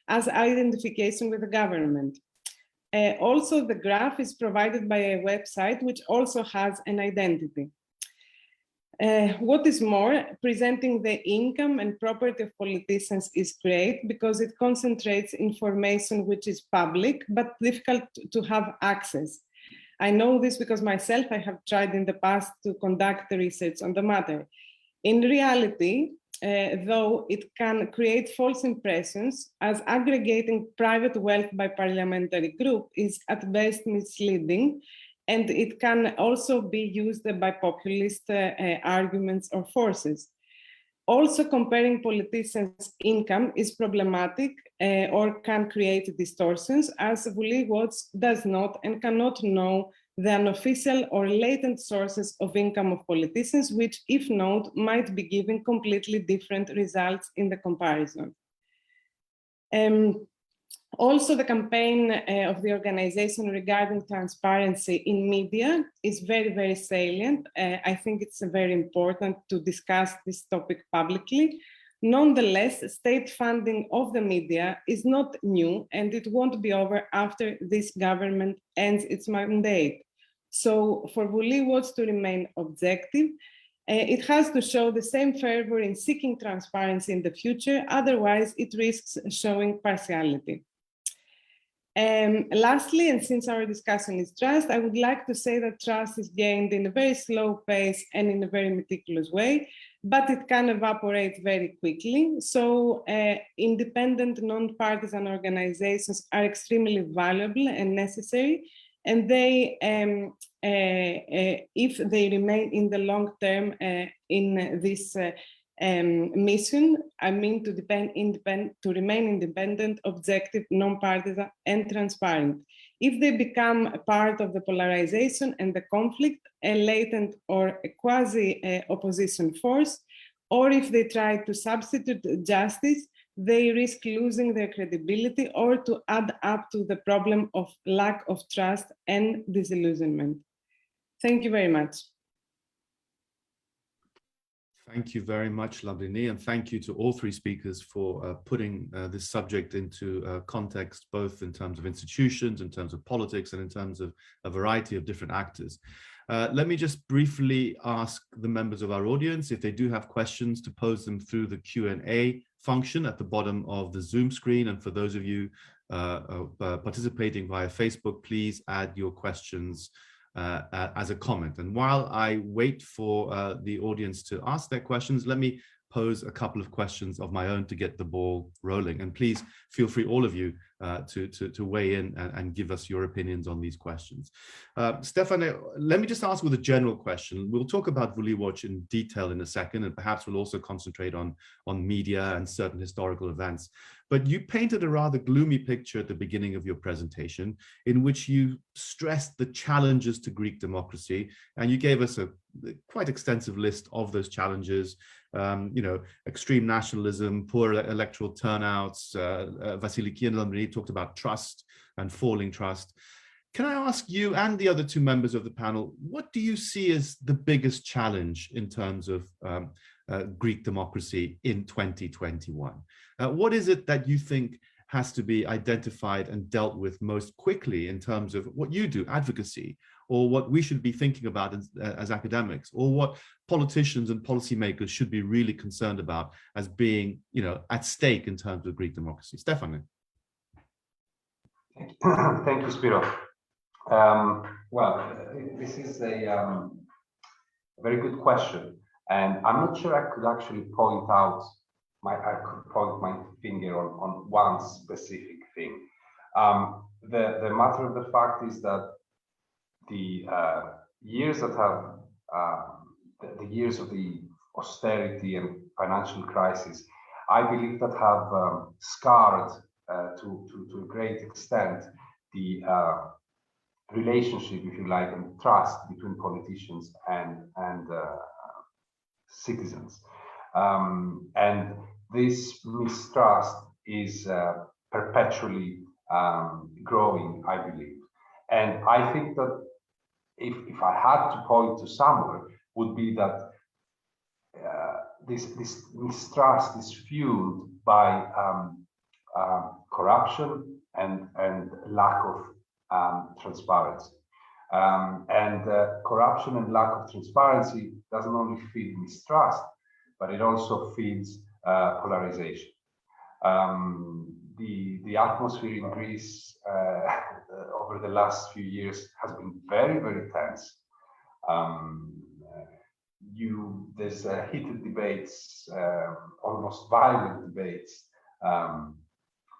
as identification with the government. Also, the graph is provided by a website which also has an identity. What is more, presenting the income and property of politicians is great because it concentrates information which is public but difficult to have access. I know this because myself, I have tried in the past to conduct research on the matter. In reality, though it can create false impressions, as aggregating private wealth by parliamentary group is at best misleading, and it can also be used by populist arguments or forces. Also, comparing politicians' income is problematic or can create distortions, as Vouliwatch does not and cannot know the unofficial or latent sources of income of politicians, which, if known, might be giving completely different results in the comparison. Also, the campaign of the organization regarding transparency in media is very, very salient. I think it's very important to discuss this topic publicly. Nonetheless, state funding of the media is not new, and it won't be over after this government ends its mandate. So for Vouliwatch to remain objective, it has to show the same fervor in seeking transparency in the future, otherwise it risks showing partiality. Lastly, and since our discussion is trust, I would like to say that trust is gained in a very slow pace and in a very meticulous way, but it can evaporate very quickly. So independent, non-partisan organizations are extremely valuable and necessary, and they, if they remain in the long term in this mission, I mean to remain independent, objective, non-partisan, and transparent. If they become a part of the polarization and the conflict, a latent or a quasi-opposition force, or if they try to substitute justice, they risk losing their credibility or to add up to the problem of lack of trust and disillusionment. Thank you very much. Thank you very much, Lambrini, and thank you to all three speakers for putting this subject into context, both in terms of institutions, in terms of politics, and in terms of a variety of different actors. Let me just briefly ask the members of our audience if they do have questions to pose them through the Q&A function at the bottom of the Zoom screen. And for those of you participating via Facebook, please add your questions as a comment. And while I wait for the audience to ask their questions, let me pose a couple of questions of my own to get the ball rolling. And please feel free, all of you, to weigh in and give us your opinions on these questions. Stefano, let me just ask with a general question. We'll talk about Vouliwatch in detail in a second, and perhaps we'll also concentrate on media and certain historical events. But you painted a rather gloomy picture at the beginning of your presentation, in which you stressed the challenges to Greek democracy, and you gave us a quite extensive list of those challenges. Extreme nationalism, poor electoral turnouts. Vasiliki and Lambrenirori talked about trust and falling trust. Can I ask you and the other two members of the panel, what do you see as the biggest challenge in terms of Greek democracy in 2021? What is it that you think has to be identified and dealt with most quickly in terms of what you do, advocacy, or what we should be thinking about as academics, or what politicians and policymakers should be really concerned about as being, at stake in terms of Greek democracy? Stefano. Thank you, Spyros. Well, this is a very good question, and I'm not sure I could actually point my finger on one specific thing. The matter of the fact is that the years that have the years of the austerity and financial crisis, I believe that have scarred to a great extent the relationship, if you like, and trust between politicians and citizens. And this mistrust is perpetually growing, I believe. And I think that if I had to point to somewhere, would be that this mistrust is fueled by corruption and lack of transparency. Corruption and lack of transparency doesn't only feed mistrust, but it also feeds polarization. The atmosphere in Greece over the last few years has been very, very tense. There's heated debates, almost violent debates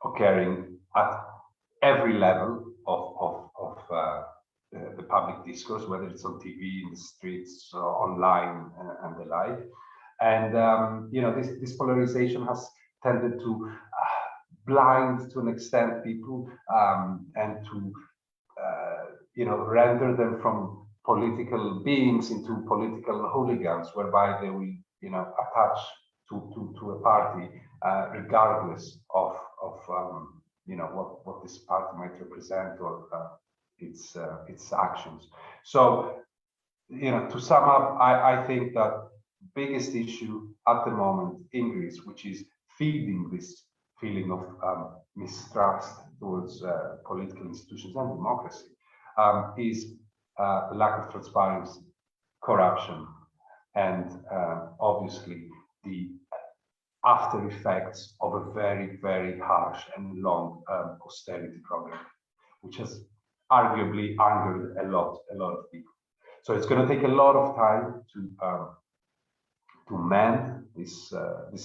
occurring at every level of the public discourse, whether it's on TV, in the streets, online, and the like. And this polarization has tended to blind, to an extent, people and to render them from political beings into political hooligans, whereby they will attach to a party regardless of what this party might represent or its actions. So to sum up, I think that biggest issue at the moment in Greece, which is feeding this feeling of mistrust towards political institutions and democracy, is lack of transparency, corruption, and obviously the after effects of a very, very harsh and long austerity program, which has arguably angered a lot of people. So it's going to take a lot of time to mend this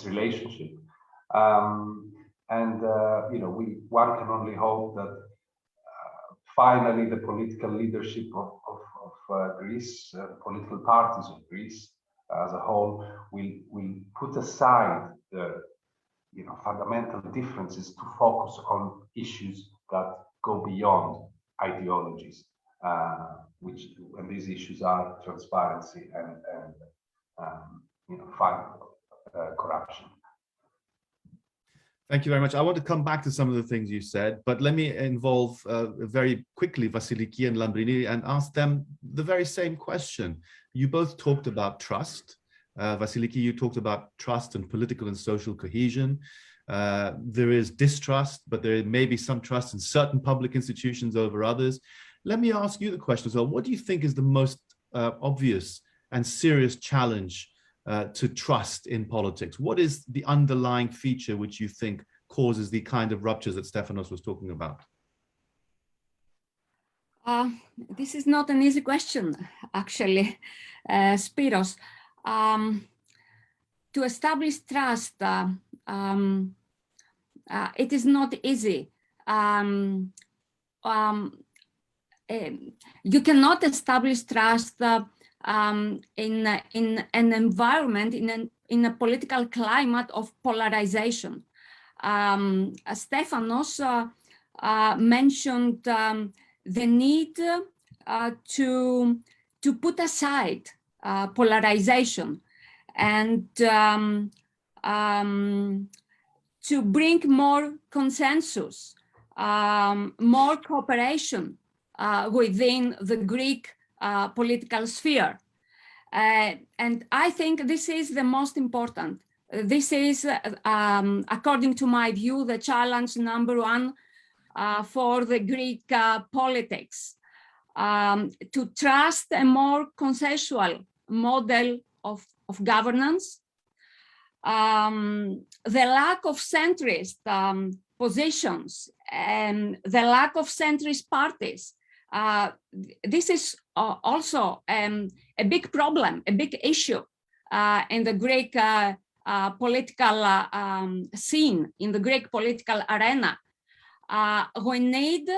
relationship, one can only hope that finally the political leadership of Greece, political parties of Greece as a whole, will put aside the fundamental differences to focus on issues that go beyond ideologies, and these issues are transparency and fight corruption. Thank you very much. I want to come back to some of the things you said, but let me involve very quickly Vasiliki and Lambrenirori and ask them the very same question. You both talked about trust. Vasiliki, you talked about trust and political and social cohesion. There is distrust, but there may be some trust in certain public institutions over others. Let me ask you the question as well. What do you think is the most obvious and serious challenge to trust in politics? What is the underlying feature which you think causes the kind of ruptures that Stefanos was talking about? This is not an easy question, actually, Spyros. To establish trust, it is not easy. you cannot establish trust in an environment, in a political climate of polarization. Stefanos mentioned the need to put aside polarization and to bring more consensus, more cooperation within the Greek political sphere. And I think this is the most important. This is, according to my view, the challenge number one for the Greek politics, to trust a more consensual model of governance. The lack of centrist positions and the lack of centrist parties, this is also a big problem, a big issue in the Greek political scene, in the Greek political arena. We need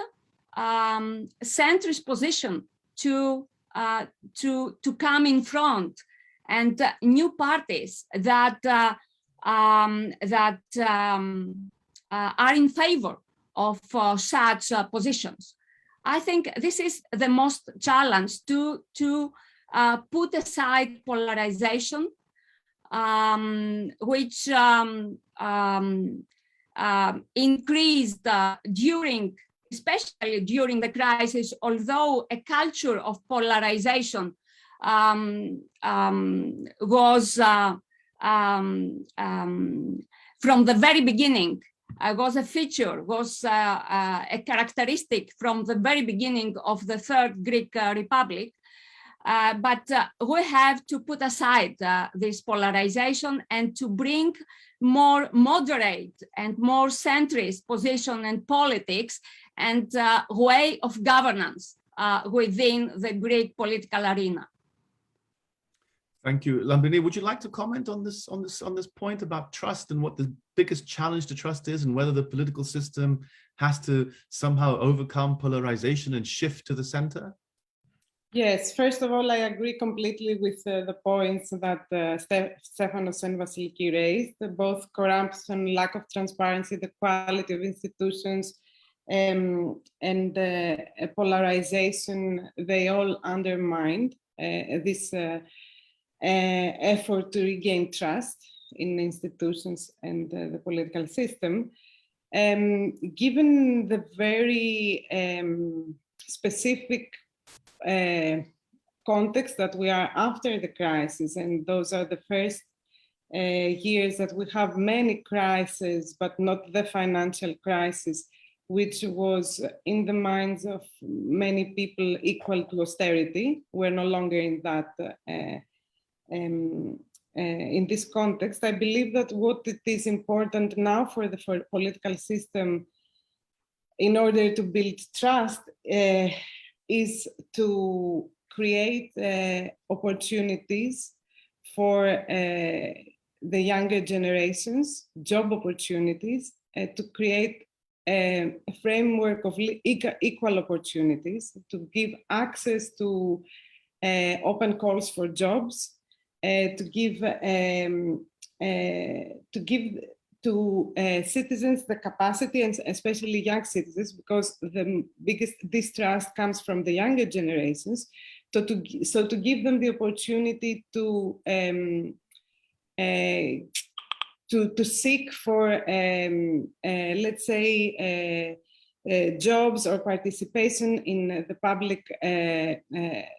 centrist position to come in front, and new parties that are in favor of such positions. I think this is the most challenge, to put aside polarization, which increased especially during the crisis, although a culture of polarization was from the very beginning, was a feature, was a characteristic from the very beginning of the Third Greek Republic. But we have to put aside this polarization and to bring more moderate and more centrist position and politics and way of governance within the Greek political arena. Thank you, Lambrini. Would you like to comment on this point about trust and what the biggest challenge to trust is, and whether the political system has to somehow overcome polarization and shift to the center? Yes, first of all, I agree completely with the points that Stefanos and Vasiliki raised. Both corruption, lack of transparency, the quality of institutions, and polarization, they all undermined this effort to regain trust in institutions and the political system. Given the very specific context that we are after the crisis, and those are the first years that we have many crises, but not the financial crisis, which was in the minds of many people equal to austerity. We're no longer in that. In this context, I believe that what it is important now for the political system in order to build trust is to create opportunities for the younger generations, job opportunities, to create a framework of equal opportunities, to give access to open calls for jobs, to give to citizens the capacity, and especially young citizens, because the biggest distrust comes from the younger generations. So to give them the opportunity to seek for, let's say, jobs or participation in the public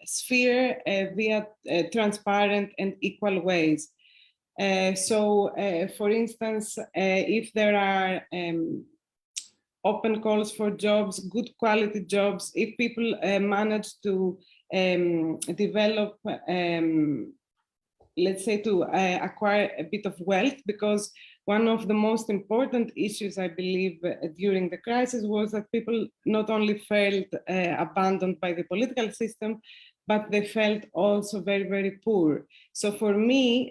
sphere via transparent and equal ways. For instance, if there are open calls for jobs, good quality jobs, if people manage to develop, let's say, to acquire a bit of wealth, because one of the most important issues, I believe, during the crisis was that people not only felt abandoned by the political system, but they felt also very, very poor. So for me,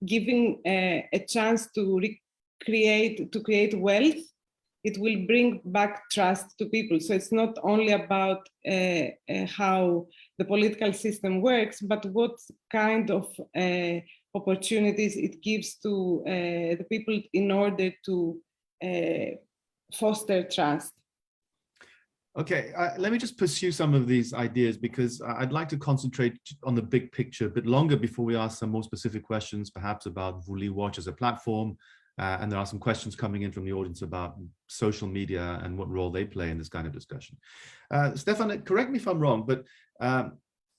giving a chance to create wealth it will bring back trust to people. So it's not only about how the political system works, but what kind of opportunities it gives to the people in order to foster trust. Okay, let me just pursue some of these ideas because I'd like to concentrate on the big picture a bit longer before we ask some more specific questions, perhaps about Vouliwatch as a platform. And there are some questions coming in from the audience about social media and what role they play in this kind of discussion. Stefan, correct me if I'm wrong, but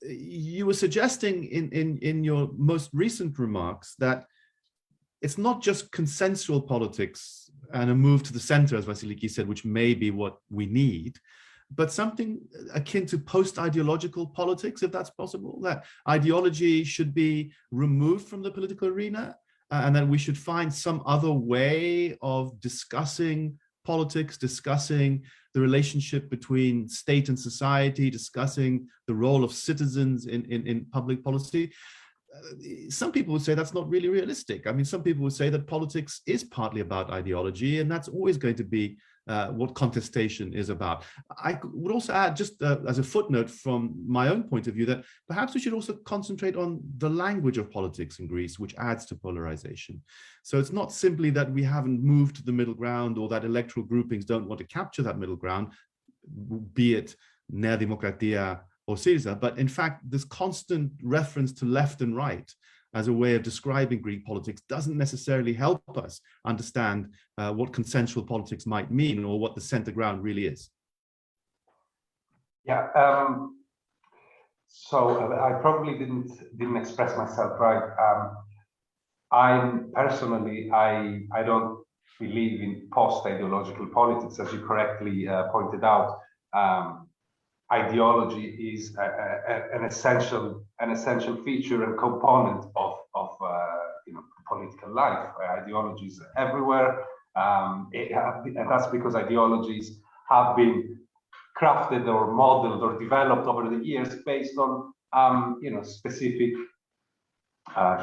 you were suggesting in your most recent remarks that it's not just consensual politics and a move to the center, as Vasiliki said, which may be what we need, but something akin to post-ideological politics, if that's possible, that ideology should be removed from the political arena and that we should find some other way of discussing politics, discussing the relationship between state and society, discussing the role of citizens in public policy. Some people would say that's not really realistic. I mean, some people would say that politics is partly about ideology, and that's always going to be what contestation is about. I would also add, just as a footnote from my own point of view, that perhaps we should also concentrate on the language of politics in Greece, which adds to polarization. So it's not simply that we haven't moved to the middle ground or that electoral groupings don't want to capture that middle ground, be it Nea Demokratia or Syriza, but in fact, this constant reference to left and right as a way of describing Greek politics doesn't necessarily help us understand what consensual politics might mean or what the center ground really is. Yeah, so I probably didn't express myself right. I'm personally, I don't believe in post-ideological politics, as you correctly pointed out. Ideology is an essential feature and component of political life. Ideologies are everywhere, and that's because ideologies have been crafted or modeled or developed over the years based on specific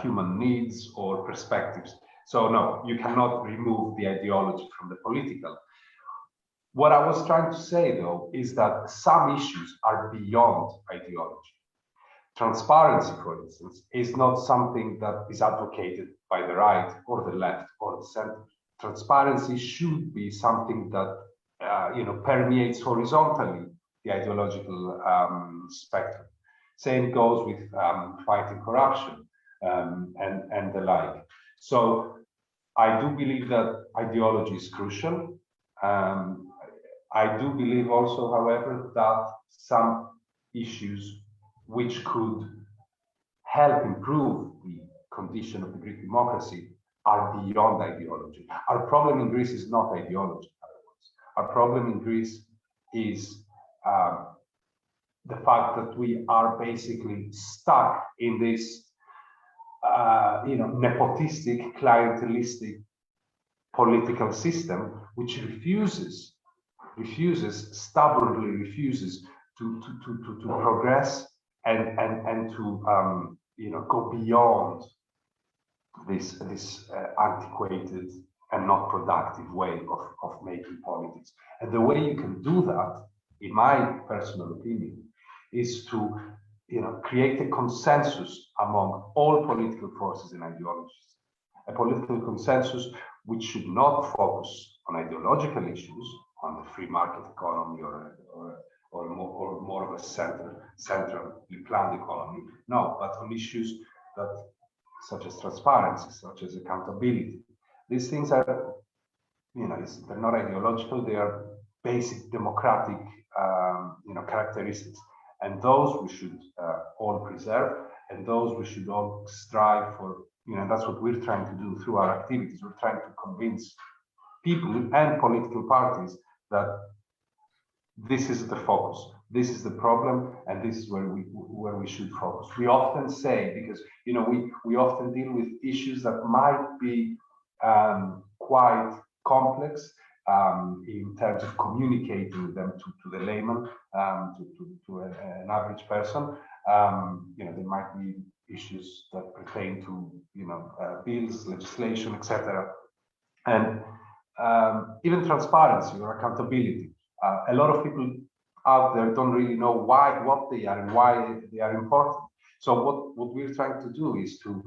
human needs or perspectives. So no, you cannot remove the ideology from the political. What I was trying to say, though, is that some issues are beyond ideology. Transparency, for instance, is not something that is advocated by the right or the left or the center. Transparency should be something that permeates horizontally the ideological spectrum. Same goes with fighting corruption and the like. So I do believe that ideology is crucial. I do believe also, however, that some issues which could help improve the condition of the Greek democracy are beyond ideology. Our problem in Greece is not ideology, in other words. Our problem in Greece is the fact that we are basically stuck in this nepotistic, clientelistic political system which stubbornly refuses to progress and to go beyond this antiquated and not productive way of making politics. And the way you can do that, in my personal opinion, is to create a consensus among all political forces and ideologies, a political consensus which should not focus on ideological issues, on the free market economy or more of a centrally planned economy. No, but on issues that, such as transparency, such as accountability. These things are, they're not ideological. They are basic democratic, characteristics, and those we should all preserve, and those we should all strive for. That's what we're trying to do through our activities. We're trying to convince people and political parties that this is the focus, this is the problem, and this is where we should focus. We often say, because we often deal with issues that might be quite complex in terms of communicating them to the layman, to an average person. There might be issues that pertain to bills, legislation, etc. And even transparency or accountability. A lot of people out there don't really know what they are and why they are important. So what we're trying to do is to,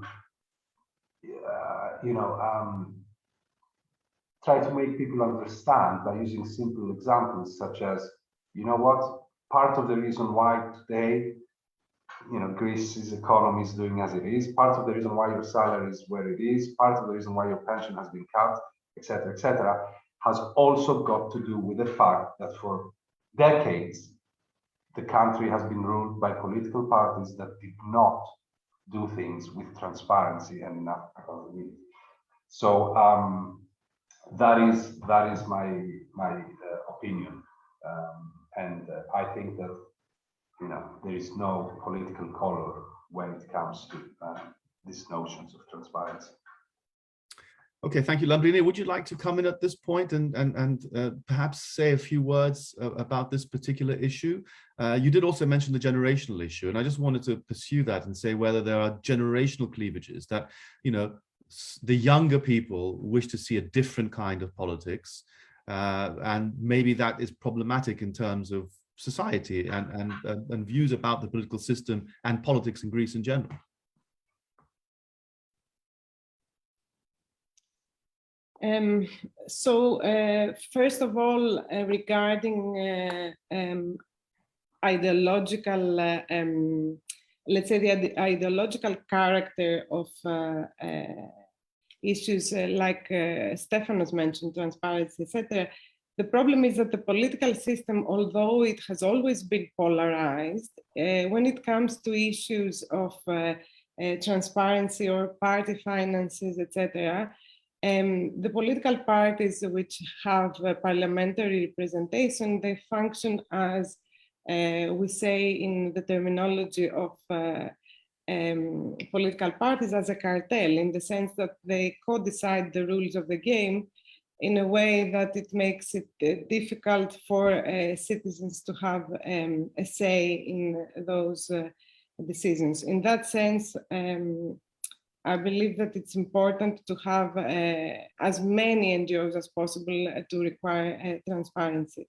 try to make people understand by using simple examples such as, part of the reason why today, Greece's economy is doing as it is, part of the reason why your salary is where it is, part of the reason why your pension has been cut, etc., has also got to do with the fact that for decades, the country has been ruled by political parties that did not do things with transparency and enough accountability. So that is my opinion, and I think that there is no political color when it comes to these notions of transparency. Okay, thank you, Lambrini. Would you like to come in at this point and perhaps say a few words about this particular issue? You did also mention the generational issue, and I just wanted to pursue that and say whether there are generational cleavages that, the younger people wish to see a different kind of politics, and maybe that is problematic in terms of society and views about the political system and politics in Greece in general. First of all, regarding ideological, let's say the ideological character of issues like Stefanos mentioned, transparency, etc. The problem is that the political system, although it has always been polarized, when it comes to issues of transparency or party finances, etc., the political parties which have parliamentary representation, they function as, we say in the terminology of political parties, as a cartel, in the sense that they co-decide the rules of the game in a way that it makes it difficult for citizens to have a say in those decisions. In that sense, I believe that it's important to have as many NGOs as possible to require transparency.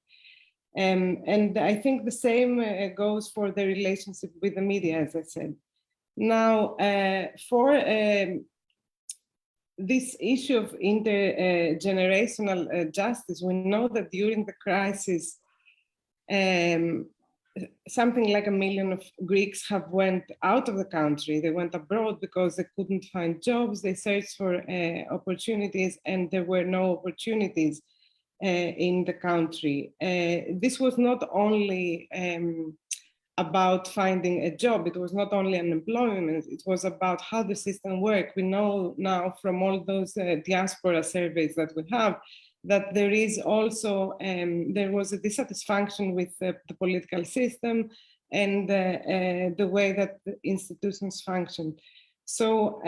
And I think the same goes for the relationship with the media, as I said. Now, for this issue of intergenerational justice, we know that during the crisis, something like 1 million of Greeks have went out of the country. They went abroad because they couldn't find jobs. They searched for opportunities, and there were no opportunities in the country. This was not only about finding a job. It was not only unemployment. It was about how the system worked. We know now from all those diaspora surveys that we have that there is also, there was a dissatisfaction with the political system and the way that the institutions function. So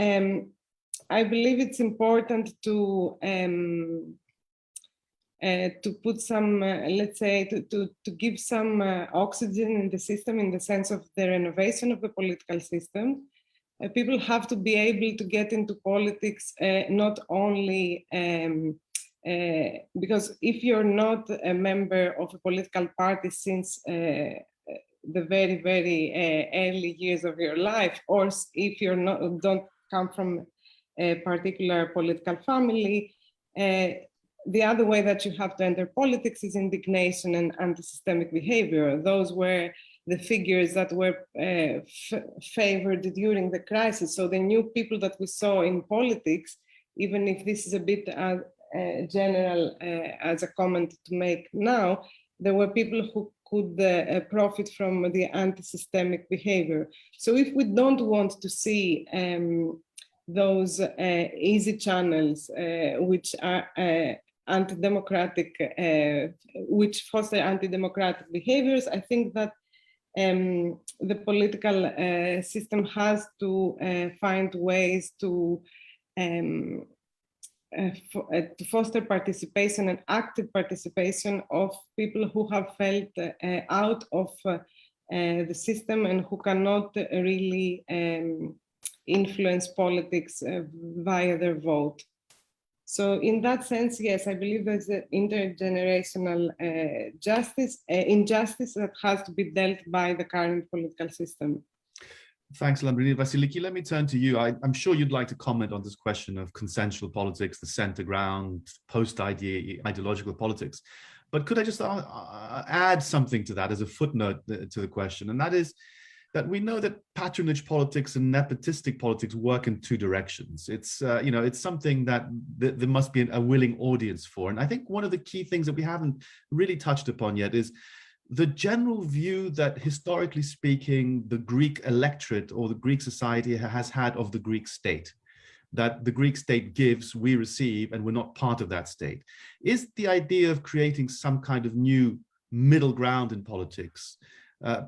I believe it's important to put some, let's say, to give some oxygen in the system in the sense of the renovation of the political system. People have to be able to get into politics not only because if you're not a member of a political party since the very, very early years of your life, or if you're not, don't come from a particular political family, the other way that you have to enter politics is indignation and anti-systemic behavior. Those were the figures that were favored during the crisis. So the new people that we saw in politics, even if this is a bit general as a comment to make now, there were people who could profit from the anti-systemic behavior. So if we don't want to see those easy channels which are anti-democratic, which foster anti-democratic behaviors, I think that the political system has to find ways to foster participation and active participation of people who have felt out of the system and who cannot really influence politics via their vote. So in that sense, yes, I believe there's an intergenerational injustice that has to be dealt by the current political system. Thanks, Lambrini. Vasiliki, let me turn to you. I'm sure you'd like to comment on this question of consensual politics, the center ground, post-ideological politics. But could I just add something to that as a footnote to the question? And that is that we know that patronage politics and nepotistic politics work in two directions. It's, it's something that there must be a willing audience for. And I think one of the key things that we haven't really touched upon yet is the general view that, historically speaking, the Greek electorate or the Greek society has had of the Greek state, that the Greek state gives, we receive, and we're not part of that state. Is the idea of creating some kind of new middle ground in politics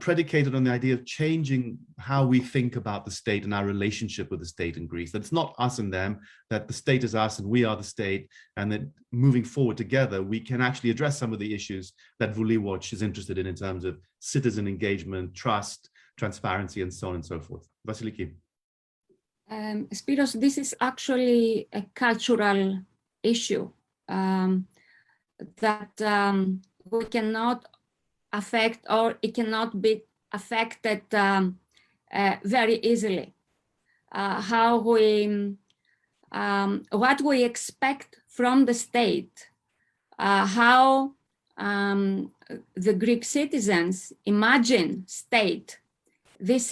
predicated on the idea of changing how we think about the state and our relationship with the state in Greece, that it's not us and them, that the state is us and we are the state, and that moving forward together, we can actually address some of the issues that Vouliwatch is interested in terms of citizen engagement, trust, transparency, and so on and so forth. Vasiliki. Spyros, this is actually a cultural issue that we cannot affect, or it cannot be affected very easily. What we expect from the state, how the Greek citizens imagine state, this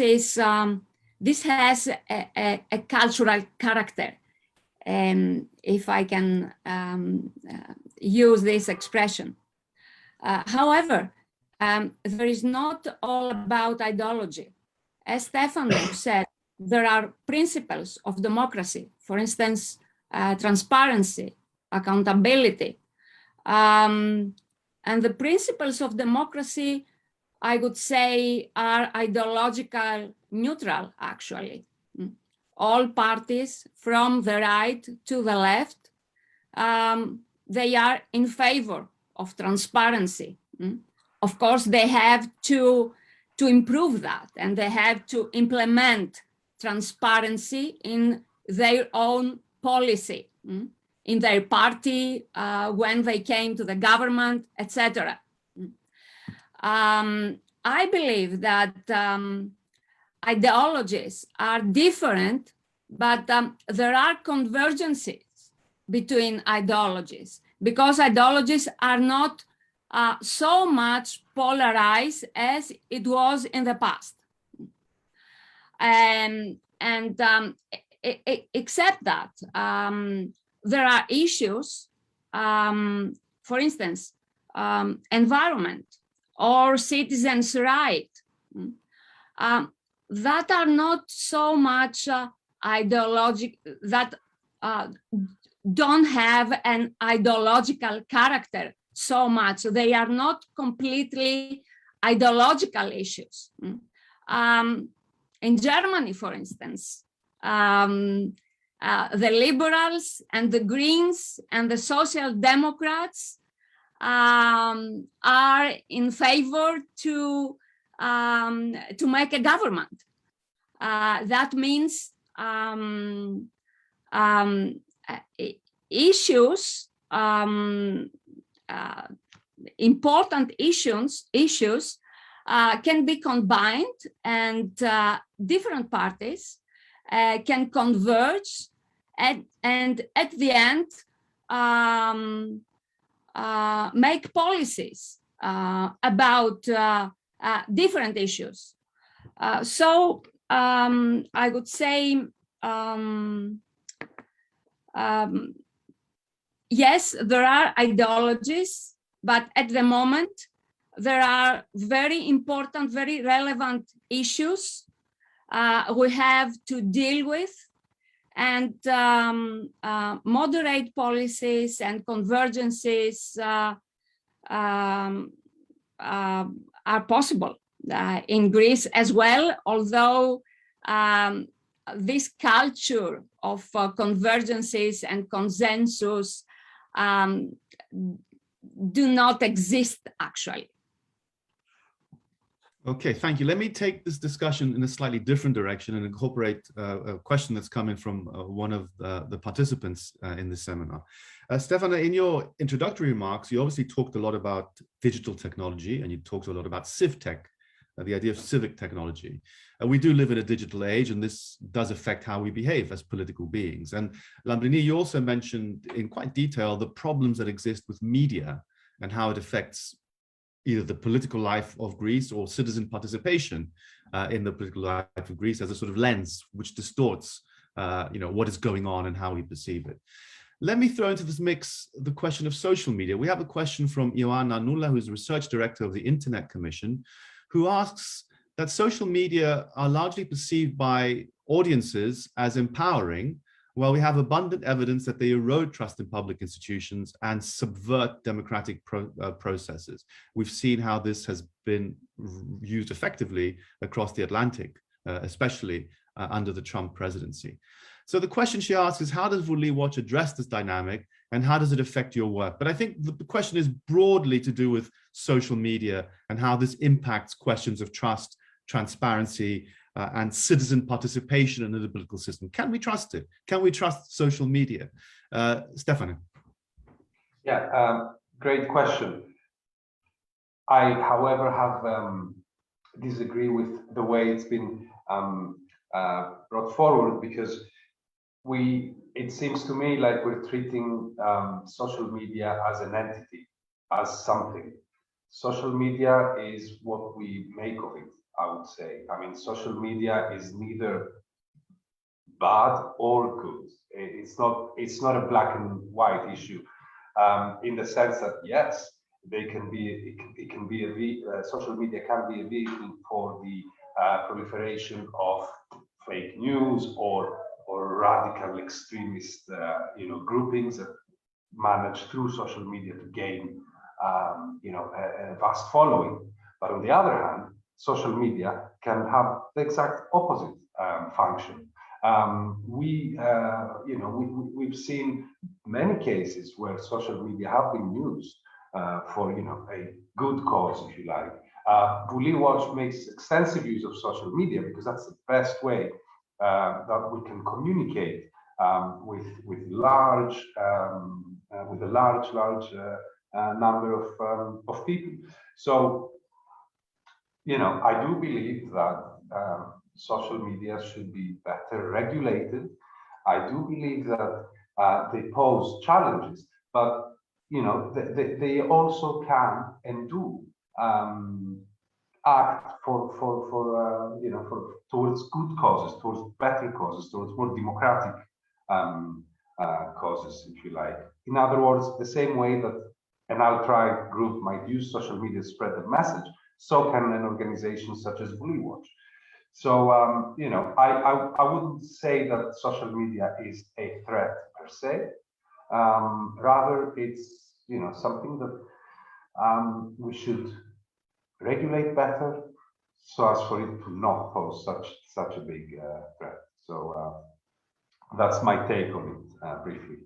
has a cultural character, if I can use this expression. However, there is not all about ideology. As Stefanos said, there are principles of democracy, for instance, transparency, accountability. And the principles of democracy, I would say, are ideological neutral, actually. All parties, from the right to the left, they are in favor of transparency. Of course, they have to improve that, and they have to implement transparency in their own policy, in their party, when they came to the government, etc. I believe that ideologies are different, but there are convergences between ideologies, because ideologies are not so much polarized as it was in the past. Except that there are issues, for instance, environment or citizens' rights, that are not so much ideological, that don't have an ideological character so much. They are not completely ideological issues. In Germany, for instance, the liberals and the Greens and the Social Democrats are in favor to make a government. That means issues, important issues can be combined, and different parties can converge, and at the end make policies about different issues. So I would say, yes, there are ideologies, but at the moment, there are very important, very relevant issues we have to deal with, and moderate policies and convergences are possible in Greece as well, although this culture of convergences and consensus do not exist, actually. Okay, thank you. Let me take this discussion in a slightly different direction and incorporate a question that's coming from one of the participants in this seminar. Stefano, in your introductory remarks, you obviously talked a lot about digital technology and you talked a lot about civ-tech, the idea of civic technology. We do live in a digital age, and this does affect how we behave as political beings. And Lambrini, you also mentioned in quite detail the problems that exist with media and how it affects either the political life of Greece or citizen participation in the political life of Greece as a sort of lens which distorts what is going on and how we perceive it. Let me throw into this mix the question of social media. We have a question from Ioanna Nula, who's the research director of the Internet Commission, who asks that social media are largely perceived by audiences as empowering, while we have abundant evidence that they erode trust in public institutions and subvert democratic processes. We've seen how this has been used effectively across the Atlantic, especially under the Trump presidency. So the question she asks is, how does Vouliwatch address this dynamic and how does it affect your work? But I think the question is broadly to do with social media and how this impacts questions of trust, transparency, and citizen participation in the political system. Can we trust it? Can we trust social media? Stefano. Yeah, great question. I, however, have disagree with the way it's been brought forward, because it seems to me like we're treating social media as an entity, as something. Social media is what we make of it, I would say. I mean, social media is neither bad or good. It's not a black and white issue, in the sense that yes, they can be. It can be social media can be a vehicle for the proliferation of fake news or radical extremist, groupings that manage through social media to gain, a vast following. But on the other hand, social media can have the exact opposite function. We've seen many cases where social media have been used for a good cause, if you like. Vouliwatch makes extensive use of social media because that's the best way that we can communicate with a large number of people. So, I do believe that social media should be better regulated. I do believe that they pose challenges, but they also can and do act towards good causes, towards better causes, towards more democratic causes, if you like. In other words, the same way that an alt-right group might use social media to spread the message, so can an organization such as Vouliwatch. So, I wouldn't say that social media is a threat per se. Rather, it's something that we should regulate better, so as for it to not pose such a big threat. So that's my take on it briefly.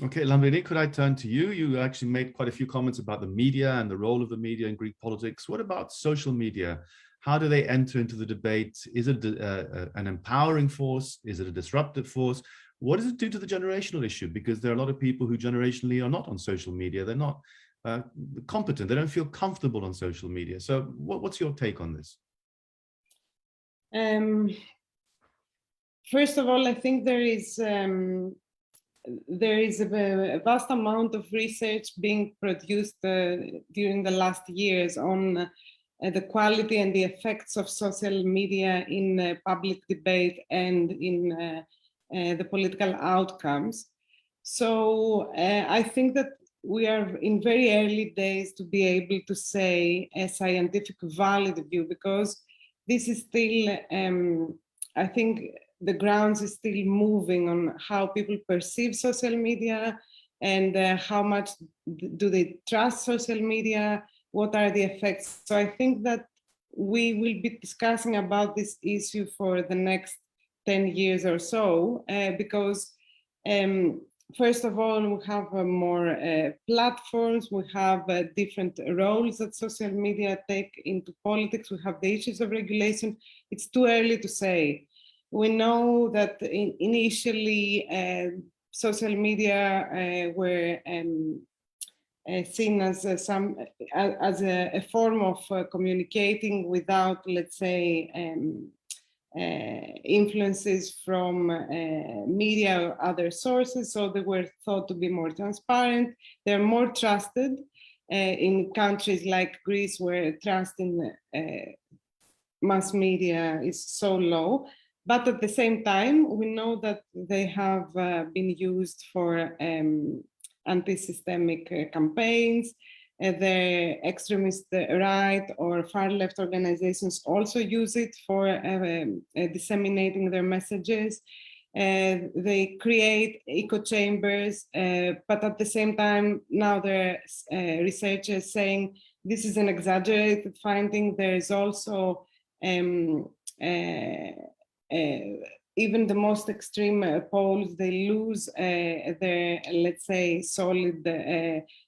Okay, Lambrini, could I turn to you? You actually made quite a few comments about the media and the role of the media in Greek politics. What about social media? How do they enter into the debate? Is it an empowering force? Is it a disruptive force? What does it do to the generational issue? Because there are a lot of people who generationally are not on social media. They're not competent. They don't feel comfortable on social media. So what's your take on this? First of all, I think there is a vast amount of research being produced during the last years on the quality and the effects of social media in public debate and in the political outcomes. So I think that we are in very early days to be able to say a scientific valid view, because this is still, I think the grounds is still moving on how people perceive social media and how much do they trust social media, what are the effects. So I think that we will be discussing about this issue for the next 10 years or so, because first of all, we have more platforms, we have different roles that social media take into politics, we have the issues of regulation. It's too early to say. We know that initially social media were seen as a form of communicating without, let's say, influences from media or other sources, so they were thought to be more transparent. They're more trusted in countries like Greece, where trust in mass media is so low. But at the same time, we know that they have been used for anti-systemic campaigns. The extremist right or far-left organizations also use it for disseminating their messages. They create echo chambers, but at the same time, now there are researchers saying this is an exaggerated finding. There is also even the most extreme poles, they lose their, let's say, solid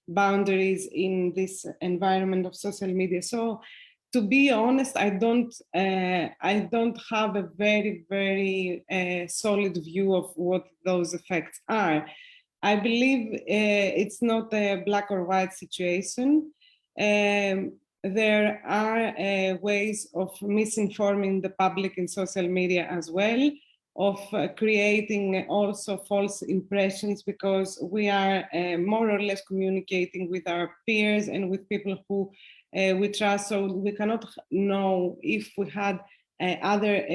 boundaries in this environment of social media. So, to be honest, I don't have a very solid view of what those effects are. I believe it's not a black or white situation. There are ways of misinforming the public in social media as well, of creating also false impressions, because we are more or less communicating with our peers and with people who we trust. So we cannot know if we had other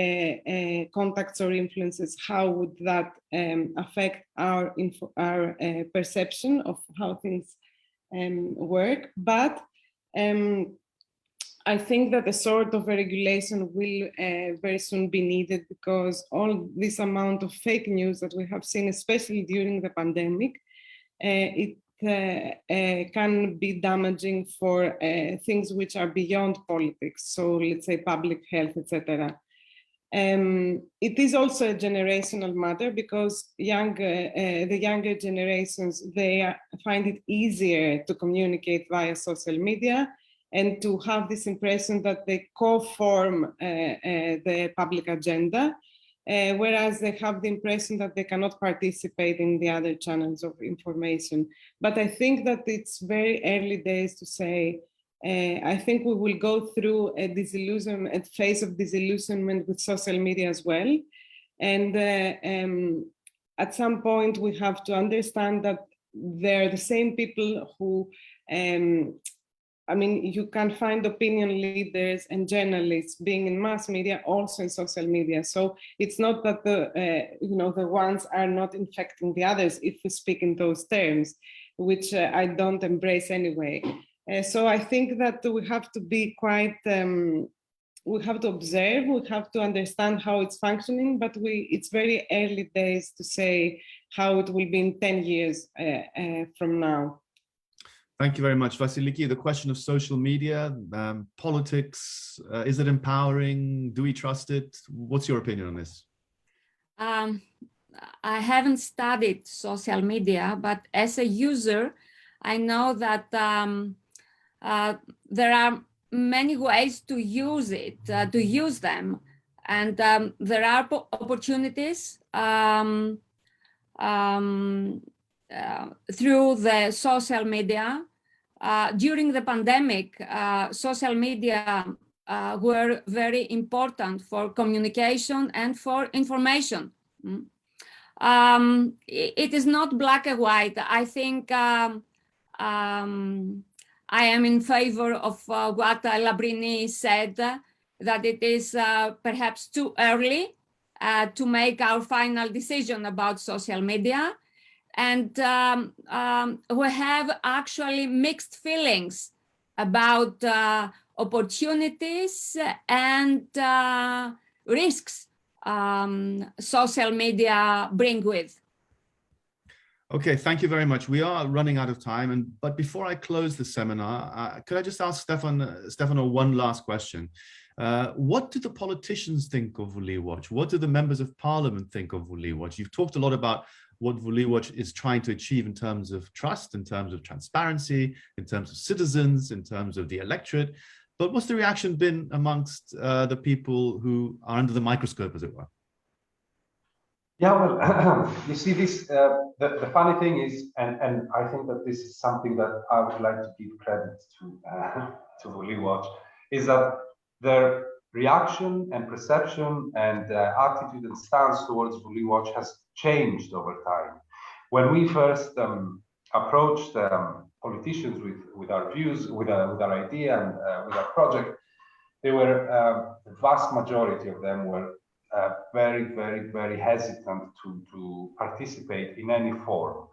contacts or influences, how would that affect our perception of how things work. But I think that a sort of a regulation will very soon be needed, because all this amount of fake news that we have seen, especially during the pandemic, it can be damaging for things which are beyond politics. So let's say public health, etc. It is also a generational matter, because the younger generations, they find it easier to communicate via social media, and to have this impression that they co-form the public agenda, whereas they have the impression that they cannot participate in the other channels of information. But I think that it's very early days to say. I think we will go through a phase of disillusionment with social media as well. And at some point, we have to understand that they're the same people who I mean, you can find opinion leaders and journalists being in mass media, also in social media. So it's not that the ones are not infecting the others, if we speak in those terms, which I don't embrace anyway. So I think that we have to be quite, we have to observe, we have to understand how it's functioning, but it's very early days to say how it will be in 10 years from now. Thank you very much, Vasiliki. The question of social media, politics, is it empowering? Do we trust it? What's your opinion on this? I haven't studied social media, but as a user, I know that there are many ways to use it, to use them. And there are opportunities through the social media. During the pandemic, social media were very important for communication and for information. It is not black and white. I think I am in favor of what Lambrini said, that it is perhaps too early to make our final decision about social media. And we have actually mixed feelings about opportunities and risks social media bring with. Okay, thank you very much. We are running out of time, but before I close the seminar, could I just ask Stefano one last question? What do the politicians think of Vouliwatch? What do the members of parliament think of Vouliwatch? You've talked a lot about what Vouliwatch is trying to achieve in terms of trust, in terms of transparency, in terms of citizens, in terms of the electorate. But what's the reaction been amongst the people who are under the microscope, as it were? Yeah, well, you see, this the funny thing is, and I think that this is something that I would like to give credit to Vouliwatch, is that their reaction and perception and attitude and stance towards Vouliwatch has changed over time. When we first approached politicians with our views, with our idea and with our project, they were the vast majority of them were very, very, very hesitant to participate in any form.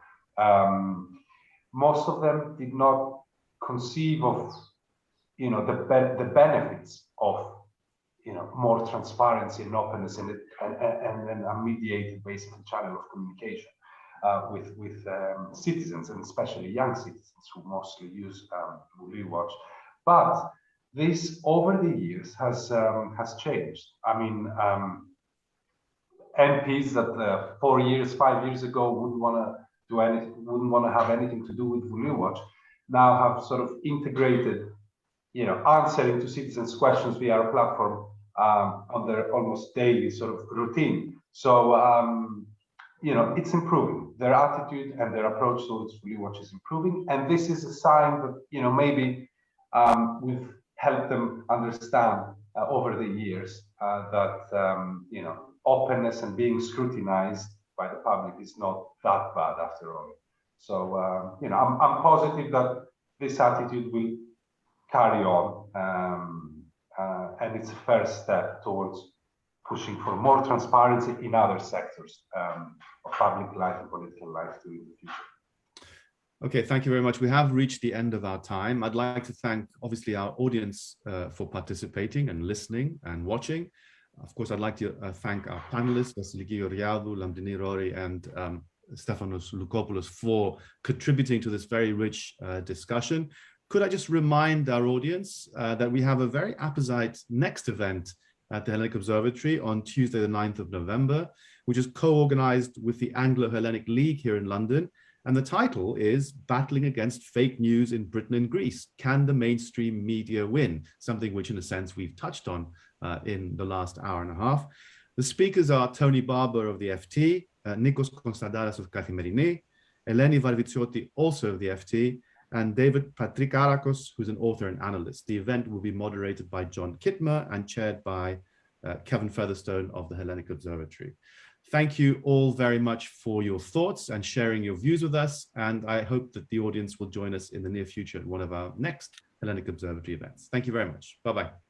Most of them did not conceive of, the benefits of, more transparency and openness and a mediated, basically, channel of communication with citizens, and especially young citizens who mostly use Vouliwatch. But this, over the years, has changed. I mean, MPs that 4 years, 5 years ago wouldn't want to do anything, wouldn't want to have anything to do with Vouliwatch, now have sort of integrated, answering to citizens' questions via our platform on their almost daily sort of routine. So, it's improving. Their attitude and their approach towards Vouliwatch is improving, and this is a sign that maybe we've helped them understand over the years that openness and being scrutinized by the public is not that bad after all. So I'm positive that this attitude will carry on, and it's a first step towards pushing for more transparency in other sectors of public life and political life too in the future. Okay, thank you very much. We have reached the end of our time. I'd like to thank, obviously, our audience for participating and listening and watching. Of course, I'd like to thank our panelists, Vasiliki, Georgiadou, Lambrenirori, and Stefanos, Loukopoulos, for contributing to this very rich discussion. Could I just remind our audience that we have a very apposite next event at the Hellenic Observatory on Tuesday, the 9th of November, which is co-organized with the Anglo-Hellenic League here in London. And the title is Battling Against Fake News in Britain and Greece. Can the mainstream media win? Something which, in a sense, we've touched on in the last hour and a half. The speakers are Tony Barber of the FT, Nikos Konstantaras of Kathimerini, Eleni Varvitsiotti, also of the FT, and David Patrikarakos, who's an author and analyst. The event will be moderated by John Kittmer and chaired by Kevin Featherstone of the Hellenic Observatory. Thank you all very much for your thoughts and sharing your views with us. And I hope that the audience will join us in the near future at one of our next Hellenic Observatory events. Thank you very much. Bye-bye.